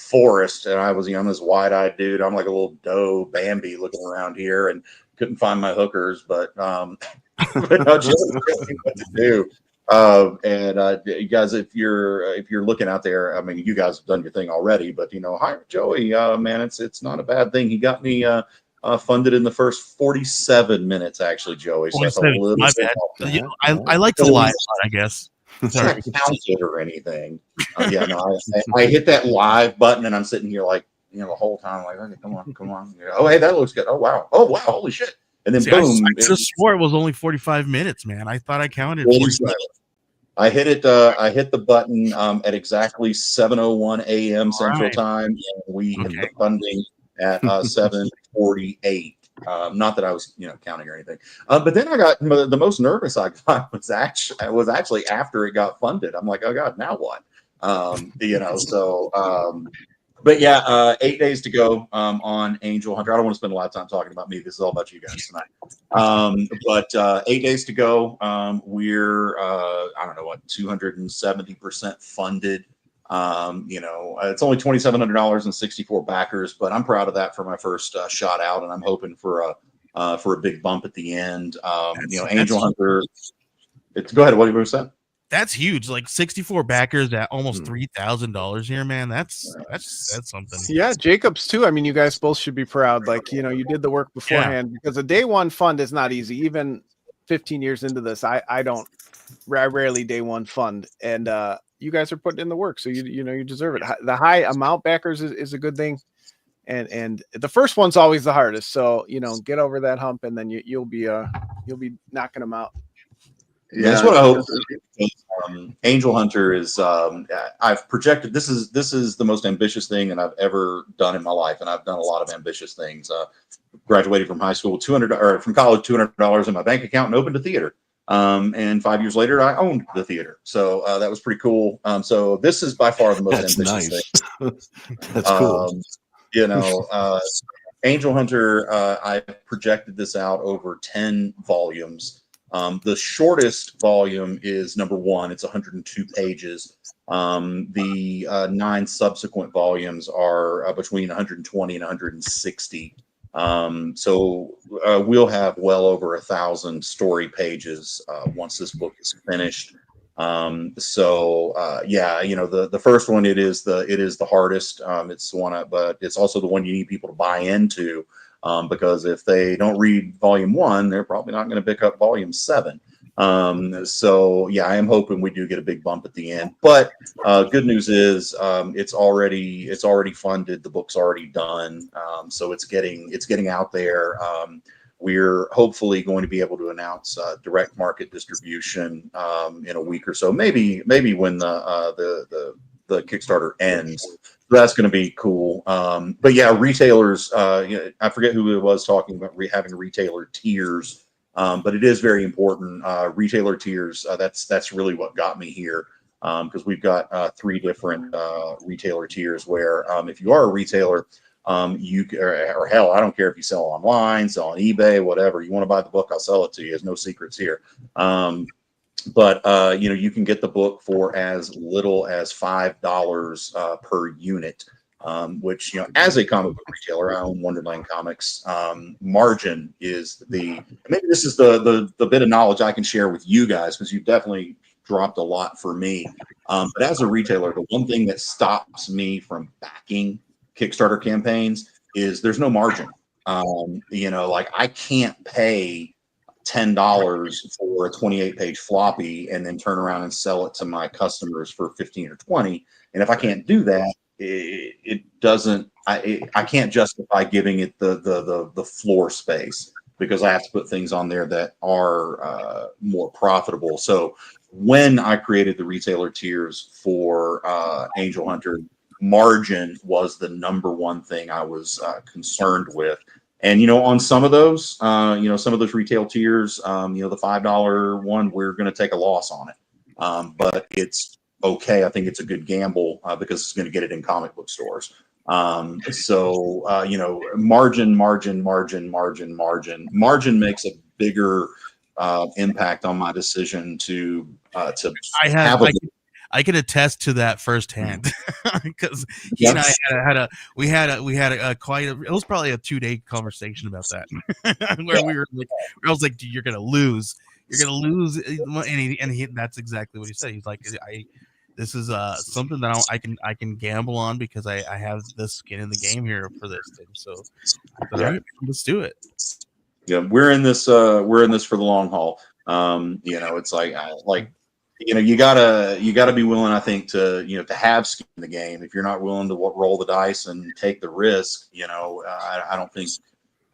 A: forest, and I'm this wide-eyed dude. I'm like a little doe Bambi looking around here, and couldn't find my hookers, but no, Joey told me what to do. You guys, if you're looking out there, I mean, you guys have done your thing already, but hire Joey, man, it's not a bad thing. He got me funded in the first 47 minutes, actually, Joey. So that's a little
C: my bad. I like to lie, I guess.
A: It's not counted or anything. Yeah, no, I hit that live button, and I'm sitting here like the whole time, like, okay, come on. Oh, hey, that looks good. Oh wow, holy shit. And then boom!
C: I could have swore it was only 45 minutes, man. I thought I counted 45.
A: I hit it. I hit the button at exactly 7:01 a.m. Central Time, and we hit the funding at 7:48. Not that I was, counting or anything. But then I got the most nervous I got was actually after it got funded. I'm like, oh god, now what? But yeah, 8 days to go on Angel Hunter. I don't want to spend a lot of time talking about me. This is all about you guys tonight. But 8 days to go. We're I don't know what, 270% funded. It's only $2,700 and 64 backers, but I'm proud of that for my first shot out, and I'm hoping for a big bump at the end. Angel Hunter. Go ahead. What do you say?
C: That's huge. Like 64 backers at almost $3,000 here, man. That's something.
G: Yeah, Jacobs too. I mean, you guys both should be proud. Like, you did the work beforehand, because a day one fund is not easy. Even 15 years into this, I rarely day one fund, and you guys are putting in the work, so you deserve it. The high amount backers is a good thing, and the first one's always the hardest. So get over that hump, and then you'll be knocking them out.
A: Yeah, that's what I hope. Angel Hunter is. I've projected this is the most ambitious thing that I've ever done in my life, and I've done a lot of ambitious things. Graduated from high school, from college, $200 in my bank account, and opened a theater. And 5 years later, I owned the theater. So that was pretty cool. So this is by far the most ambitious thing.
D: That's cool.
A: Angel Hunter, I projected this out over 10 volumes. The shortest volume is number 1. It's 102 pages. The 9 subsequent volumes are between 120 and 160. So we'll have well over 1,000 story pages once this book is finished. The first one, it is the hardest. It's the one, but it's also the one you need people to buy into, because if they don't read volume 1, they're probably not going to pick up volume 7. I am hoping we do get a big bump at the end. But good news is it's already funded. The book's already done. So it's getting out there. We're hopefully going to be able to announce direct market distribution in a week or so, maybe when the Kickstarter ends. That's going to be cool. But yeah, retailers. I forget who it was talking about having retailer tiers, but it is very important. Retailer tiers. That's really what got me here, because we've got 3 different retailer tiers where if you are a retailer. Or hell, I don't care if you sell online, sell on eBay, whatever. You want to buy the book, I'll sell it to you. There's no secrets here. But you can get the book for as little as $5 per unit, which, as a comic book retailer, I own Wonderland Comics. Margin is maybe this is the bit of knowledge I can share with you guys, because you've definitely dropped a lot for me. But as a retailer, the one thing that stops me from backing Kickstarter campaigns is there's no margin. I can't pay $10 for a 28-page floppy and then turn around and sell it to my customers for 15 or 20. And if I can't do that, it doesn't. I can't justify giving it the floor space, because I have to put things on there that are more profitable. So when I created the retailer tiers for Angel Hunter, margin was the number one thing I was concerned with. And, on some of those, some of those retail tiers, the $5 one, we're going to take a loss on it. But it's okay. I think it's a good gamble because it's going to get it in comic book stores. Margin makes a bigger impact on my decision to
C: I can attest to that firsthand, because he and I it was probably a 2-day conversation about that, where we were like, I was like, dude, you're gonna lose, and that's exactly what he said. He's like, this is something that I can gamble on, because I have the skin in the game here for this thing. So all right, let's do it.
A: Yeah, we're in this for the long haul. It's like you gotta be willing, I think, to have skin in the game. If you're not willing to roll the dice and take the risk, I don't think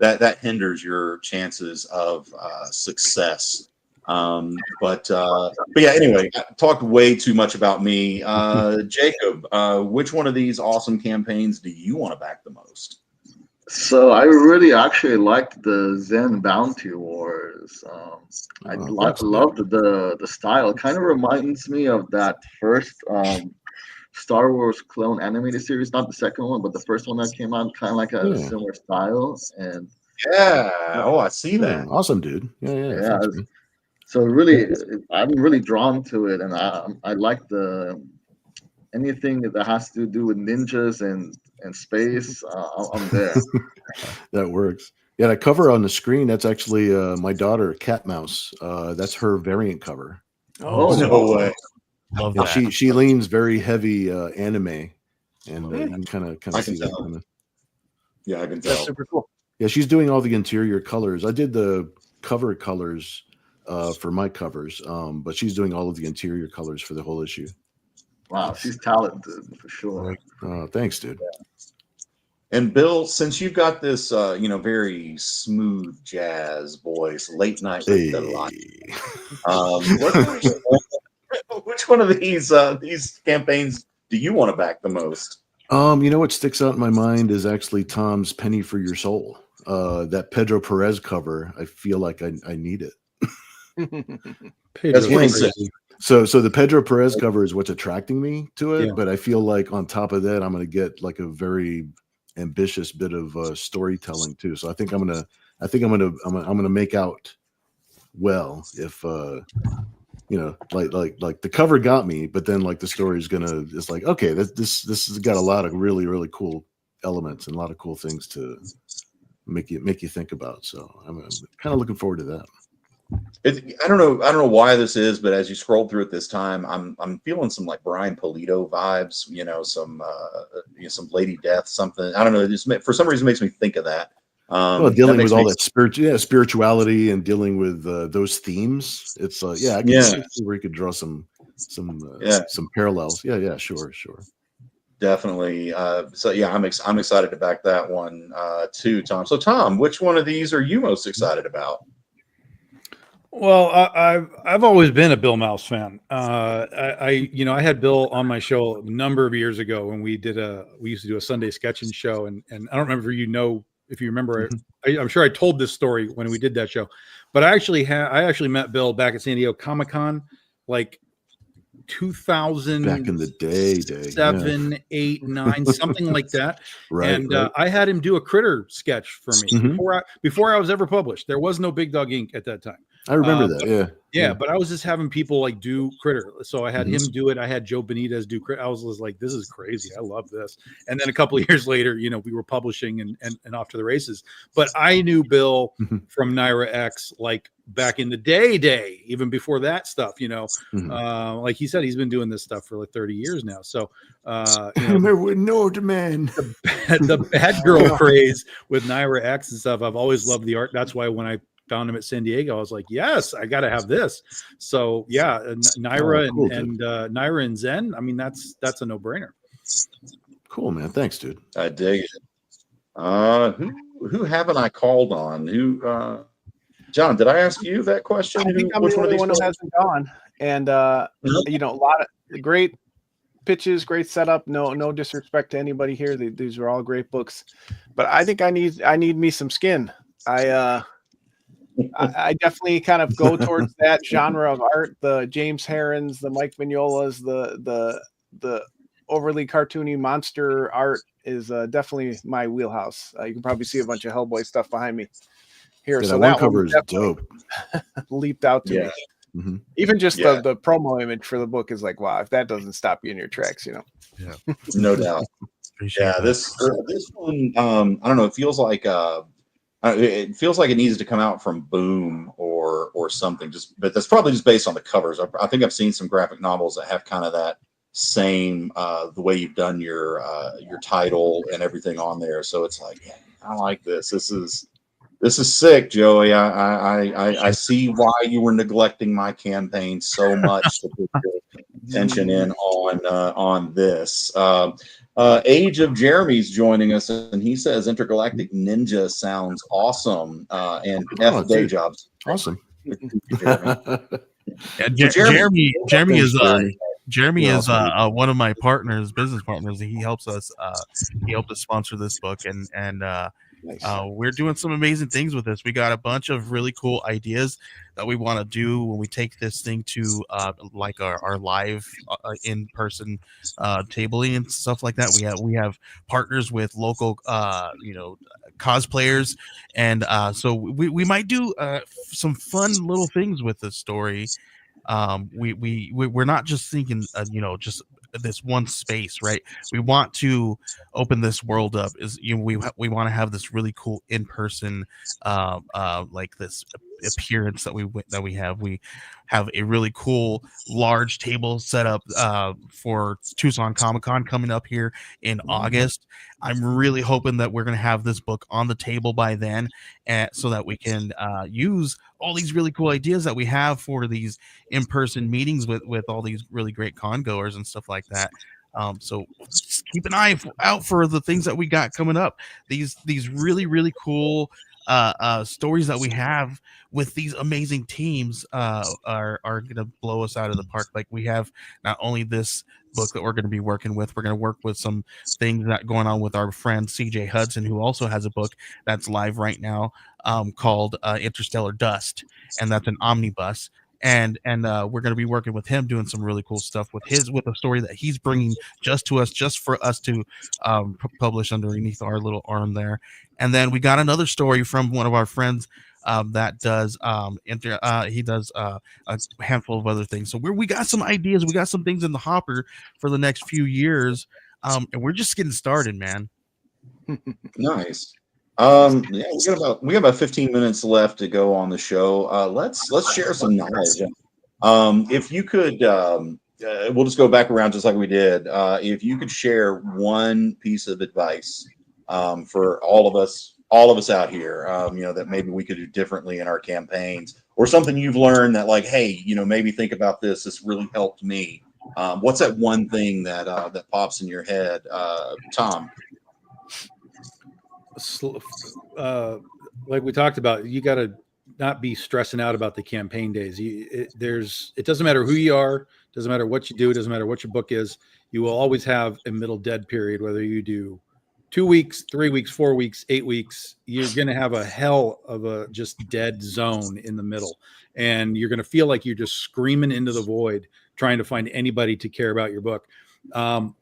A: that hinders your chances of success. But yeah, anyway, I talked way too much about me. Jacob, which one of these awesome campaigns do you want to back the most?
E: So I really actually liked the Zen Bounty Wars. I loved the style. It kind of reminds me of that first Star Wars clone animated series, not the second one, but the first one that came out, kind of like a similar style. And
A: I see that.
D: Awesome, dude. Yeah.
E: So really, I'm really drawn to it, and I like anything that has to do with ninjas and space. I'm there.
D: That works. Yeah, that cover on the screen, that's actually my daughter, Cat Mouse. That's her variant cover.
A: Oh, no way.
C: Love
D: that.
C: that.
D: She leans very heavy anime, and you can kind of see that coming.
A: Yeah, I can tell.
G: That's super cool.
D: Yeah, she's doing all the interior colors. I did the cover colors for my covers, but she's doing all of the interior colors for the whole issue.
E: Wow, she's talented for sure.
D: Thanks, dude.
A: And Bill, since you've got this, very smooth jazz voice, late night with the light, which one of these campaigns do you want to back the most?
D: What sticks out in my mind is actually Tom's Penny for Your Soul. That Pedro Perez cover, I feel like I need it.
A: That's pretty sick.
D: So the Pedro Perez cover is what's attracting me to it,
B: Yeah.
D: but I feel like on top of that, I'm going to get like a very ambitious bit of storytelling too. So I think I'm gonna make out well if like the cover got me, but then like the story is it's like, okay, this has got a lot of really, really cool elements and a lot of cool things to make you think about. So I'm kind of looking forward to that.
A: I don't know why this is, but as you scroll through it this time, I'm feeling some like Brian Pulido vibes, some Lady Death, something. I don't know. Just for some reason, it makes me think of that.
D: Dealing with all that spirituality and dealing with those themes, it's I can see where you could draw some parallels. Yeah, sure.
A: Definitely. I'm excited to back that one too, Tom. So Tom, which one of these are you most excited about?
B: Well, I've always been a Bill Mouse fan. I had Bill on my show a number of years ago when we used to do a Sunday sketching show, and I don't remember if you remember. I'm sure I told this story when we did that show, but I actually met Bill back at San Diego Comic-Con, like 2000
D: back in the day
B: 7, 8, 9, something like that.
D: Right.
B: I had him do a Critter sketch for me
D: Mhm.
B: before I was ever published. There was no Big Dog Inc. at that time.
D: I remember that.
B: Yeah, but I was just having people like do Critter. So I had
D: Mhm.
B: him do it. I had Joe Benitez do Critter. I was like, this is crazy. I love this. And then a couple of years later, we were publishing and off to the races. But I knew Bill from Naira X like back in the day, even before that stuff, like he said, he's been doing this stuff for like 30 years now. So
D: with no demand.
B: The bad girl craze with Naira X and stuff. I've always loved the art. That's why when I found him at San Diego, I was like, yes, I got to have this. So yeah, Naira Naira and Zen. I mean, that's a no brainer.
D: Cool, man. Thanks, dude.
A: I dig it. Who haven't I called on? John, did I ask you that question?
G: I think I'm the only one who hasn't gone. And a lot of great pitches, great setup. No disrespect to anybody here. These are all great books, but I think I need me some skin. I definitely kind of go towards that genre of art. The James Herons, the Mike Mignolas, the overly cartoony monster art is definitely my wheelhouse. You can probably see a bunch of Hellboy stuff behind me here.
D: Yeah,
G: so
D: that one cover is dope.
G: Leaped out to me.
D: Mm-hmm.
G: Even just the promo image for the book is like, wow, if that doesn't stop you in your tracks,
A: Yeah, no doubt. This one, I don't know. It feels like it needs to come out from Boom or something. But that's probably just based on the covers. I think I've seen some graphic novels that have kind of that same the way you've done your title and everything on there. So it's like, I like this. This is sick, Joey. I see why you were neglecting my campaign so much to put your attention in on this. Age of Jeremy's joining us, and he says Intergalactic Ninja sounds awesome. And day jobs.
D: Awesome.
C: Jeremy is one of my business partners. He helps us. He helped us sponsor this book, and nice. We're doing some amazing things with this. We got a bunch of really cool ideas that we want to do when we take this thing to like our live in-person tabling and stuff like that. We have partners with local cosplayers, and so we might do some fun little things with this story. We're not just thinking just this one space, right? We want to open this world up. We want to have this really cool in-person like this appearance that we have. We have a really cool large table set up for Tucson Comic-Con coming up here in August. I'm really hoping that we're going to have this book on the table by then, so that we can use all these really cool ideas that we have for these in-person meetings with all these really great con goers and stuff like that. So keep an eye out for the things that we got coming up. These really, really cool stories that we have with these amazing teams are gonna blow us out of the park. Like, we have not only this book that we're going to be working with, we're going to work with some things that going on with our friend CJ Hudson, who also has a book that's live right now, called Interstellar Dust, and that's an omnibus. And we're going to be working with him, doing some really cool stuff with a story that he's bringing just to us, just for us to publish underneath our little arm there. And then we got another story from one of our friends that does he does a handful of other things. So we got some ideas, we got some things in the hopper for the next few years, and we're just getting started, man.
A: Nice. Yeah, we got about 15 minutes left to go on the show. Let's share some knowledge. If you could, we'll just go back around just like we did. If you could share one piece of advice for all of us out here, that maybe we could do differently in our campaigns, or something you've learned that, like, hey, maybe think about this. This really helped me. What's that one thing that pops in your head, Tom?
B: Like we talked about, you got to not be stressing out about the campaign days. It doesn't matter who you are, doesn't matter what you do, doesn't matter what your book is. You will always have a middle dead period, whether you do 2 weeks, 3 weeks, 4 weeks, 8 weeks. You're going to have a hell of a just dead zone in the middle, and you're going to feel like you're just screaming into the void trying to find anybody to care about your book.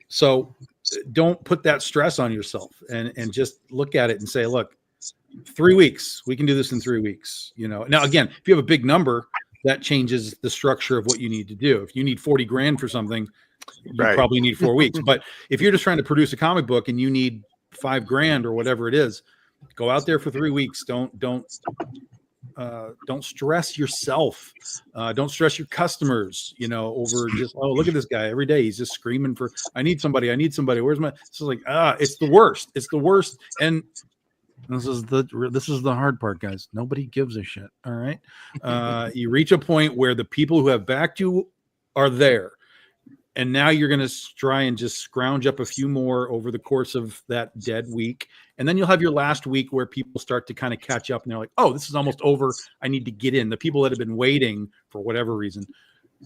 B: So don't put that stress on yourself, and just look at it and say, look, 3 weeks, we can do this in 3 weeks. Now, again, if you have a big number, that changes the structure of what you need to do. If you need 40 grand for something, you probably need 4 weeks. But if you're just trying to produce a comic book and you need 5 grand or whatever it is, go out there for 3 weeks. Don't stress yourself. Don't stress your customers, over just, oh, look at this guy every day. He's just screaming for, I need somebody. Where's my, so like, it's the worst. It's the worst. And this is the hard part, guys. Nobody gives a shit. All right. You reach a point where the people who have backed you are there. And now you're going to try and just scrounge up a few more over the course of that dead week. And then you'll have your last week where people start to kind of catch up and they're like, oh, this is almost over. I need to get in. The people that have been waiting for whatever reason,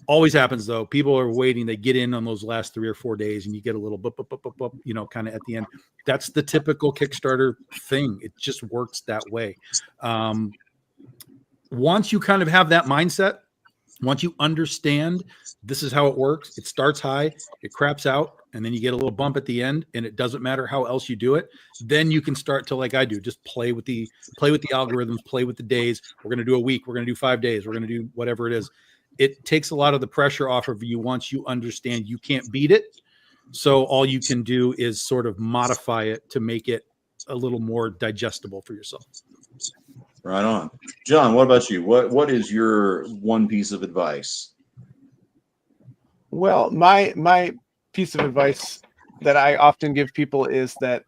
B: always happens though. People are waiting. They get in on those last 3 or 4 days and you get a little kind of at the end. That's the typical Kickstarter thing. It just works that way. Once you kind of have that mindset, once you understand this is how it works, it starts high, it craps out, and then you get a little bump at the end, and it doesn't matter how else you do it. Then you can start to, like I do, just play with the algorithms, play with the days. We're going to do a week. We're going to do 5 days. We're going to do whatever it is. It takes a lot of the pressure off of you once you understand you can't beat it. So all you can do is sort of modify it to make it a little more digestible for yourself.
A: Right on. John, what about you? What is your one piece of advice?
G: Well, my piece of advice that I often give people is that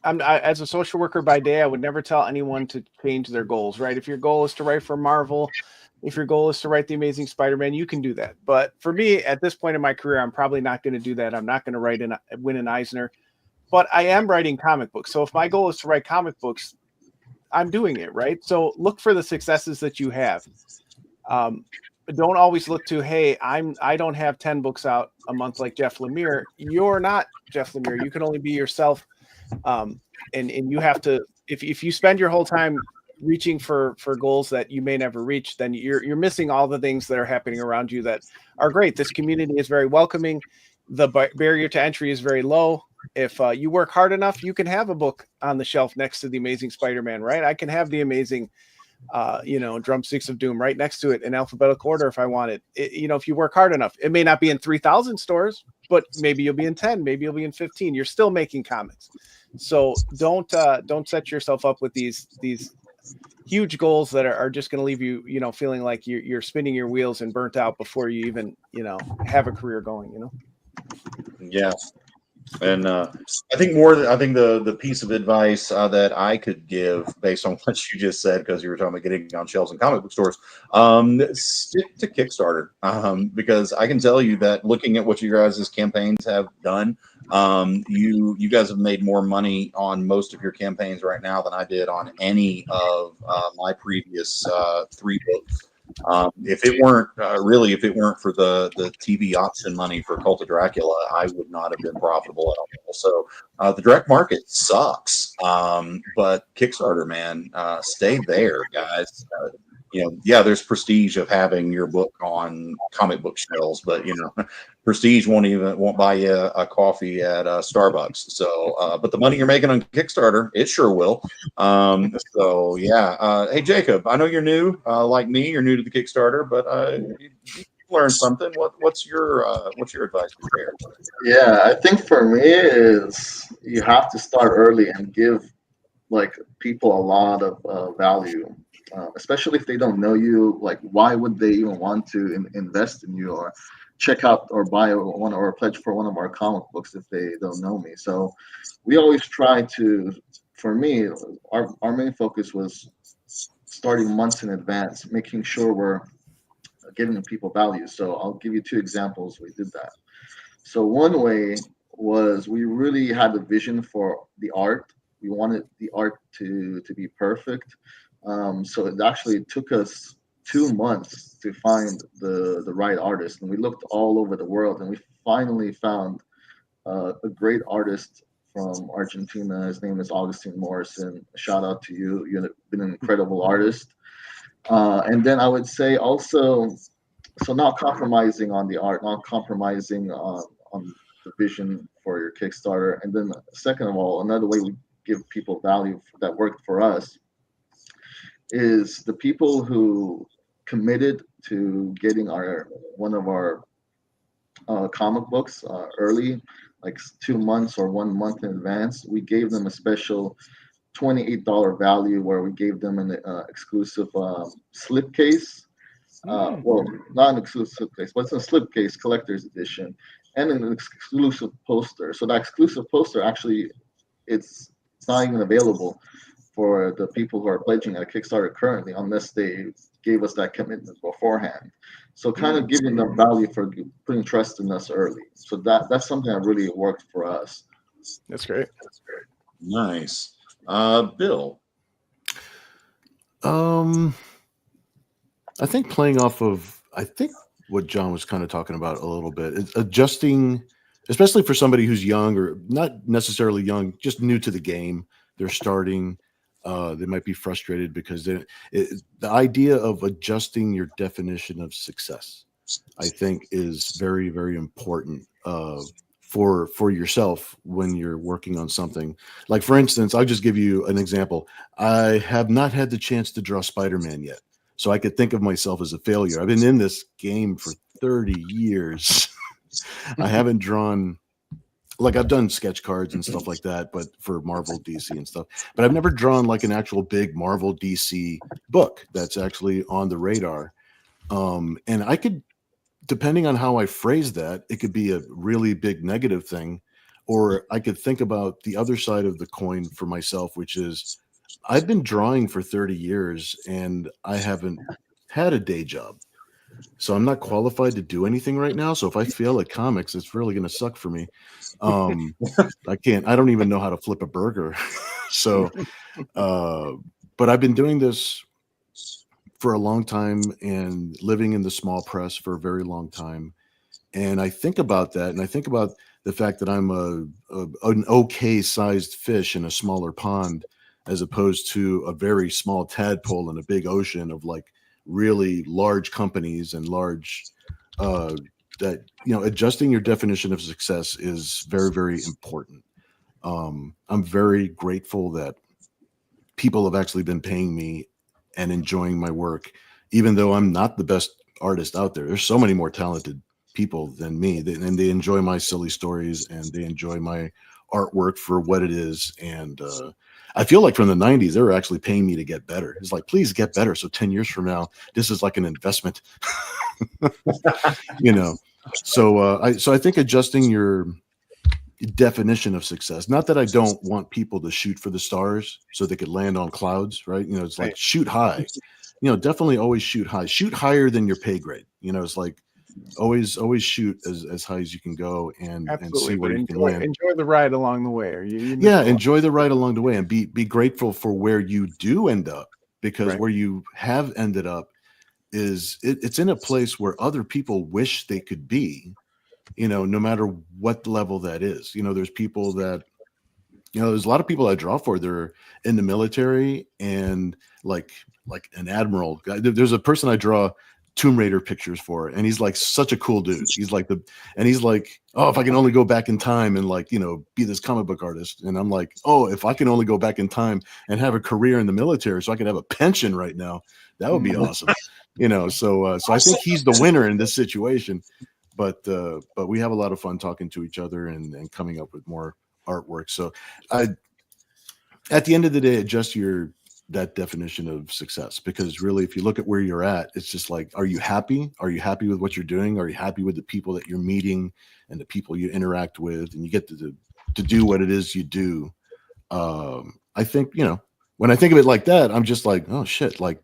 G: as a social worker by day, I would never tell anyone to change their goals, right? If your goal is to write for Marvel, if your goal is to write The Amazing Spider-Man, you can do that. But for me, at this point in my career, I'm probably not going to do that. I'm not going to win an Eisner, but I am writing comic books. So if my goal is to write comic books, I'm doing it, right? So look for the successes that you have. Don't always look to, hey, I don't have 10 books out a month like Jeff Lemire. You're not Jeff Lemire. You can only be yourself. And you have to, if you spend your whole time reaching for goals that you may never reach, then you're missing all the things that are happening around you that are great. This community is very welcoming. The barrier to entry is very low. If you work hard enough, you can have a book on the shelf next to The Amazing Spider-Man, right? I can have The Amazing, Drumsticks of Doom right next to it in alphabetical order if I wanted. If you work hard enough, it may not be in 3,000 stores, but maybe you'll be in 10, maybe you'll be in 15. You're still making comics. So don't set yourself up with these huge goals that are just going to leave you, feeling like you're spinning your wheels and burnt out before you even, have a career going,
A: Yeah. And I think the piece of advice that I could give based on what you just said, because you were talking about getting on shelves in comic book stores, stick to Kickstarter, because I can tell you that looking at what you guys' campaigns have done, you guys have made more money on most of your campaigns right now than I did on any of my previous 3 books. If it weren't if it weren't for the TV option money for Cult of Dracula, I would not have been profitable at all. So the direct market sucks, but Kickstarter, man, stay there, guys. Yeah, there's prestige of having your book on comic book shelves, but prestige won't buy you a coffee at Starbucks. So, but the money you're making on Kickstarter, it sure will. So yeah. Hey Jacob, I know you're new, like me. You're new to the Kickstarter, but you learned something. What's your advice there?
E: Yeah, I think for me is you have to start early and give people a lot of value, especially if they don't know you. Like, why would they even want to invest in you or check out or buy one or pledge for one of our comic books if they don't know me? So we always try to. For me, our main focus was starting months in advance, making sure we're giving people value. So I'll give you 2 examples. We did that. So one way was we really had a vision for the art. We wanted the art to be perfect. So it actually took us 2 months to find the right artist, and we looked all over the world, and we finally found a great artist from Argentina. His name is Augustine Morrison. Shout out to you. You've been an incredible artist. And then I would say also, so not compromising on the art, not compromising on the vision for your Kickstarter. And then second of all, another way we give people value that worked for us is the people who committed to getting one of our comic books early, like 2 months or 1 month in advance. We gave them a special $28 value where we gave them an exclusive slipcase. Well, not an exclusive slipcase, but it's a slipcase collector's edition and an exclusive poster. So that exclusive poster actually, it's not even available for the people who are pledging at Kickstarter currently unless they gave us that commitment beforehand. So kind of giving them value for putting trust in us early. So that's something that really worked for us.
G: That's great.
A: Nice. Bill.
D: I think playing off of what John was kind of talking about a little bit is adjusting, especially for somebody who's young or not necessarily young, just new to the game. They're starting. They might be frustrated because the idea of adjusting your definition of success, I think, is very, very important for yourself when you're working on something. Like, for instance, I'll just give you an example. I have not had the chance to draw Spider-Man yet, so I could think of myself as a failure. I've been in this game for 30 years. I haven't drawn. Like, I've done sketch cards and stuff like that, but for Marvel, DC and stuff, but I've never drawn like an actual big Marvel DC book that's actually on the radar. And I could, depending on how I phrase that, it could be a really big negative thing, or I could think about the other side of the coin for myself, which is I've been drawing for 30 years and I haven't had a day job. So I'm not qualified to do anything right now. So if I fail at comics, it's really going to suck for me. I don't even know how to flip a burger. So, but I've been doing this for a long time and living in the small press for a very long time. And I think about that. And I think about the fact that I'm an okay sized fish in a smaller pond, as opposed to a very small tadpole in a big ocean of like really large companies and large, adjusting your definition of success is very, very important. I'm very grateful that people have actually been paying me and enjoying my work, even though I'm not the best artist out there. There's so many more talented people than me, and they enjoy my silly stories and they enjoy my artwork for what it is. And I feel like from the 90s, they were actually paying me to get better. It's like, please get better. So 10 years from now, this is like an investment, So I think adjusting your definition of success. Not that I don't want people to shoot for the stars so they could land on clouds, right? You know, it's like
G: Right.
D: shoot high. You know, definitely always shoot high. Shoot higher than your pay grade. You know, it's like always shoot as high as you can go and
G: Absolutely,
D: see where
G: but
D: you can land.
G: enjoy the ride along the way. Or you miss
D: Yeah,
G: a lot.
D: enjoy the ride along the way and be grateful for where you do end up, because
G: Right.
D: where you have ended up is it's in a place where other people wish they could be, you know, no matter what level that is. You know, there's people that, you know, there's a lot of people I draw for. They're in the military and like an admiral. There's a person I draw Tomb Raider pictures for, and he's like such a cool dude. He's like he's like, oh, if I can only go back in time and like, you know, be this comic book artist. And I'm like, oh, if I can only go back in time and have a career in the military so I could have a pension right now, that would be awesome. You know, so I think he's the winner in this situation. But we have a lot of fun talking to each other and coming up with more artwork. So at the end of the day, adjust that definition of success, because really, if you look at where you're at, it's just like, are you happy? Are you happy with what you're doing? Are you happy with the people that you're meeting and the people you interact with, and you get to do what it is you do? I think, you know, when I think of it like that, I'm just like, oh shit, like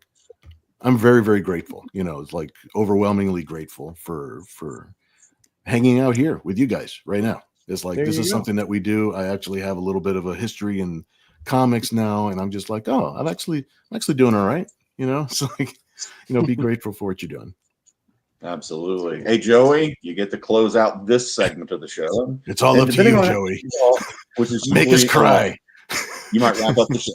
D: I'm very, very grateful. You know, it's like overwhelmingly grateful for hanging out here with you guys right now. It's like, this is something that we do. I actually have a little bit of a history in comics now, and I'm just like, oh, I'm actually doing all right. You know, so like, you know, be grateful for what you're doing.
A: Absolutely. Hey, Joey, you get to close out this segment of the show.
D: It's all
A: And
D: up to
A: depending
D: you,
A: on-
D: Joey.
A: Which is
D: Make us
A: usually,
D: cry.
A: You might wrap up the show.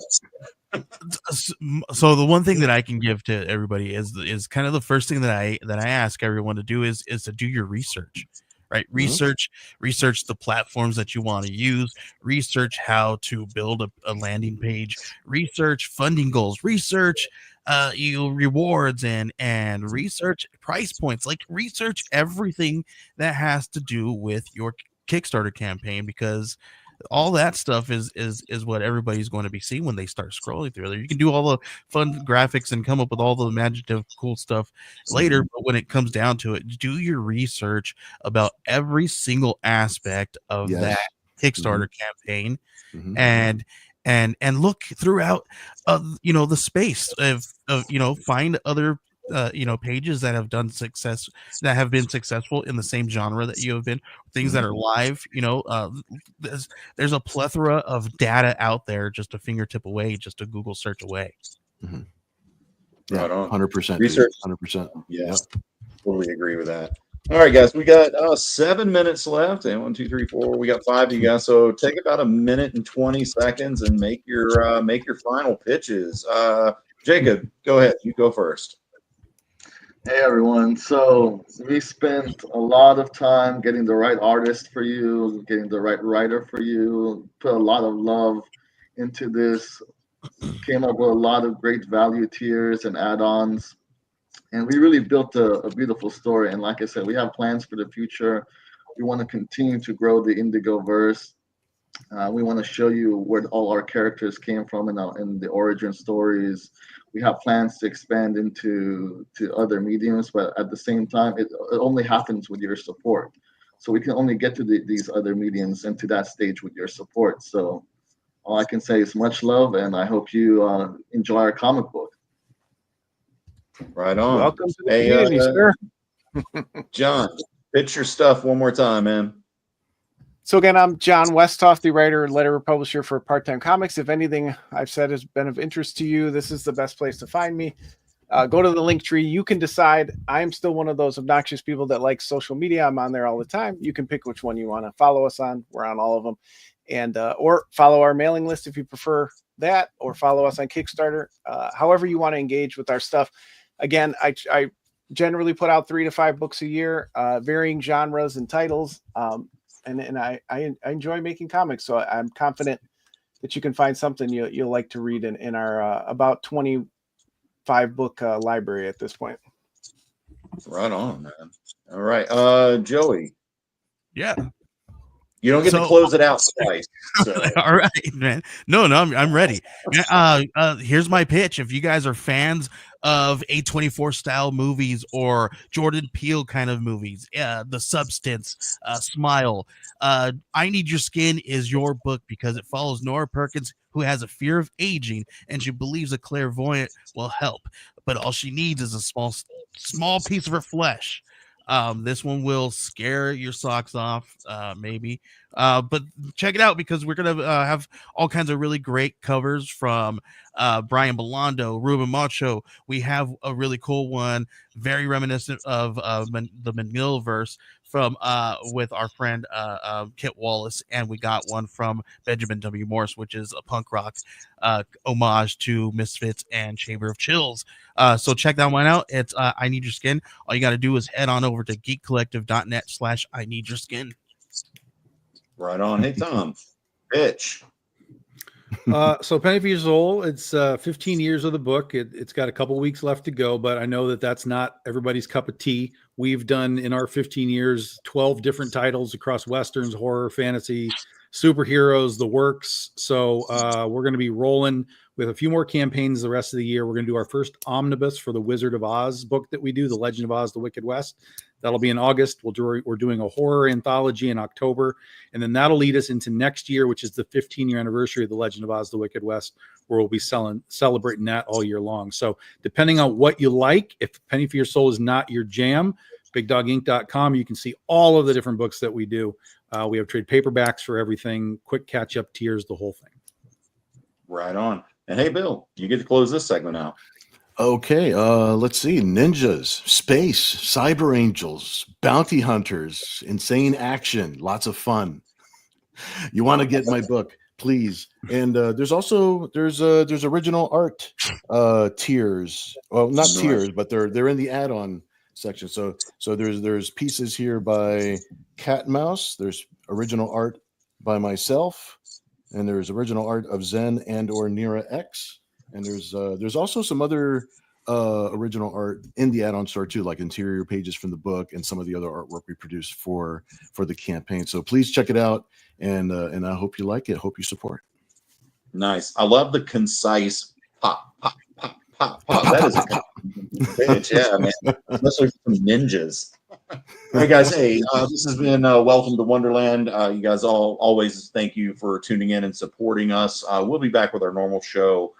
C: So the one thing that I can give to everybody is kind of the first thing that I ask everyone to do is to do your research, right? Research the platforms that you want to use, research how to build a landing page, research funding goals, research rewards and research price points, like research everything that has to do with your Kickstarter campaign, because all that stuff is what everybody's going to be seeing when they start scrolling through there. You can do all the fun graphics and come up with all the imaginative cool stuff later, but when it comes down to it, do your research about every single aspect of that Kickstarter campaign, and look throughout you know, the space of you know, find other you know, pages that have been successful in the same genre that you have been, things that are live. You know, there's a plethora of data out there, just a fingertip away, just a Google search away.
D: Yeah,
A: Right on.
D: 100%.
A: Research.
D: 100%.
A: Yeah, totally agree with that. All right, guys, we got 7 minutes left, and 1, 2, 3, 4. We got 5 of you guys, so take about 1 minute and 20 seconds and make your final pitches. Jacob, go ahead. You go first.
E: Hey everyone, so we spent a lot of time getting the right artist for you, getting the right writer for you, put a lot of love into this, came up with a lot of great value tiers and add-ons, and we really built a beautiful story. And like I said, we have plans for the future. We want to continue to grow the Indigo verse. We want to show you where all our characters came from in the origin stories. We have plans to expand into other mediums, but at the same time, it only happens with your support. So we can only get to these other mediums and to that stage with your support. So all I can say is much love, and I hope you enjoy our comic book.
A: Right on.
G: Welcome to the community, sir.
A: John, pitch your stuff one more time, man.
G: So again, I'm John Westhoff, the writer and letterer publisher for Part-Time Comics. If anything I've said has been of interest to you, this is the best place to find me. Go to the link tree. You can decide. I'm still one of those obnoxious people that likes social media. I'm on there all the time. You can pick which one you want to follow us on. We're on all of them. And or follow our mailing list if you prefer that, or follow us on Kickstarter. However you want to engage with our stuff. Again, I generally put out 3 to 5 books a year, varying genres and titles. And I enjoy making comics, so I'm confident that you can find something you'll like to read in our about 25 book library at this point.
A: Right on, man. All right, Joey.
C: Yeah.
A: You don't get to close it out twice. So.
C: All right, man. No, I'm ready. Here's my pitch. If you guys are fans of A24 style movies or Jordan Peele kind of movies, The Substance, Smile, I Need Your Skin is your book because it follows Nora Perkins, who has a fear of aging, and she believes a clairvoyant will help, but all she needs is a small piece of her flesh. This one will scare your socks off, maybe. But check it out because we're gonna have all kinds of really great covers from Brian Belando, Ruben Macho. We have a really cool one, very reminiscent of the Manilaverse from with our friend Kit Wallace, and we got one from Benjamin W. Morse, which is a punk rock homage to Misfits and Chamber of Chills. So check that one out. It's I Need Your Skin. All you got to do is head on over to geekcollective.net/I Need Your Skin.
A: Right on. Hey, Tom. Bitch.
B: So Penny for Your Soul, it's 15 years of the book. It's got a couple weeks left to go, but I know that that's not everybody's cup of tea. We've done in our 15 years 12 different titles across westerns, horror, fantasy, superheroes, the works. So we're going to be rolling with a few more campaigns the rest of the year. We're going to do our first omnibus for the Wizard of Oz book that we do, The Legend of Oz, The Wicked West. That'll be in August. We're doing a horror anthology in October, and then that'll lead us into next year, which is the 15-year anniversary of The Legend of Oz, The Wicked West, where we'll be celebrating that all year long. So depending on what you like, if Penny for Your Soul is not your jam, BigDogInc.com, you can see all of the different books that we do. We have trade paperbacks for everything, quick catch-up tiers, the whole thing.
A: Right on. And hey, Bill, you get to close this segment out.
D: Okay, let's see. Ninjas, space, cyber angels, bounty hunters, insane action, lots of fun. You want to get my book, please. And there's original art tiers. Well, not tiers, but they're in the add-on section. So there's pieces here by Cat Mouse. There's original art by myself, and there's original art of Zen and or Nira X. And there's also some other original art in the add-on store too, like interior pages from the book and some of the other artwork we produced for the campaign. So please check it out, and I hope you like it. Hope you support.
A: Nice. I love the concise pop, pop, pop, pop, pop. That is a bitch, yeah, man. Especially from ninjas. All right, guys. Hey, this has been Welcome to Wonderland. You guys always thank you for tuning in and supporting us. We'll be back with our normal show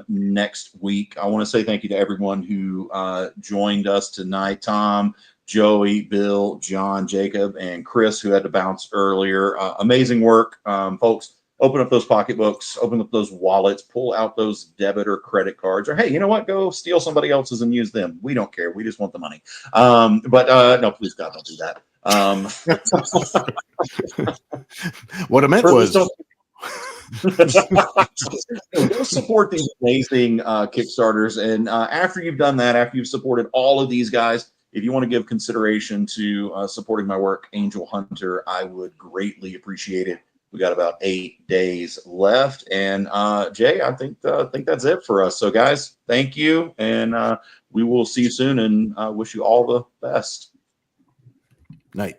A: next week. I want to say thank you to everyone who joined us tonight. Tom, Joey, Bill, John, Jacob, and Chris, who had to bounce earlier. Amazing work, folks. Open up those pocketbooks, open up those wallets, pull out those debit or credit cards, or hey, you know what? Go steal somebody else's and use them. We don't care. We just want the money. But no, please, God, don't do that.
D: What I meant was
A: go support these amazing Kickstarters. And after you've done that, after you've supported all of these guys, if you want to give consideration to supporting my work, Angel Hunter, I would greatly appreciate it. We got about 8 days left, and Jay, I think that's it for us. So, guys, thank you, and we will see you soon, and wish you all the best.
D: Night.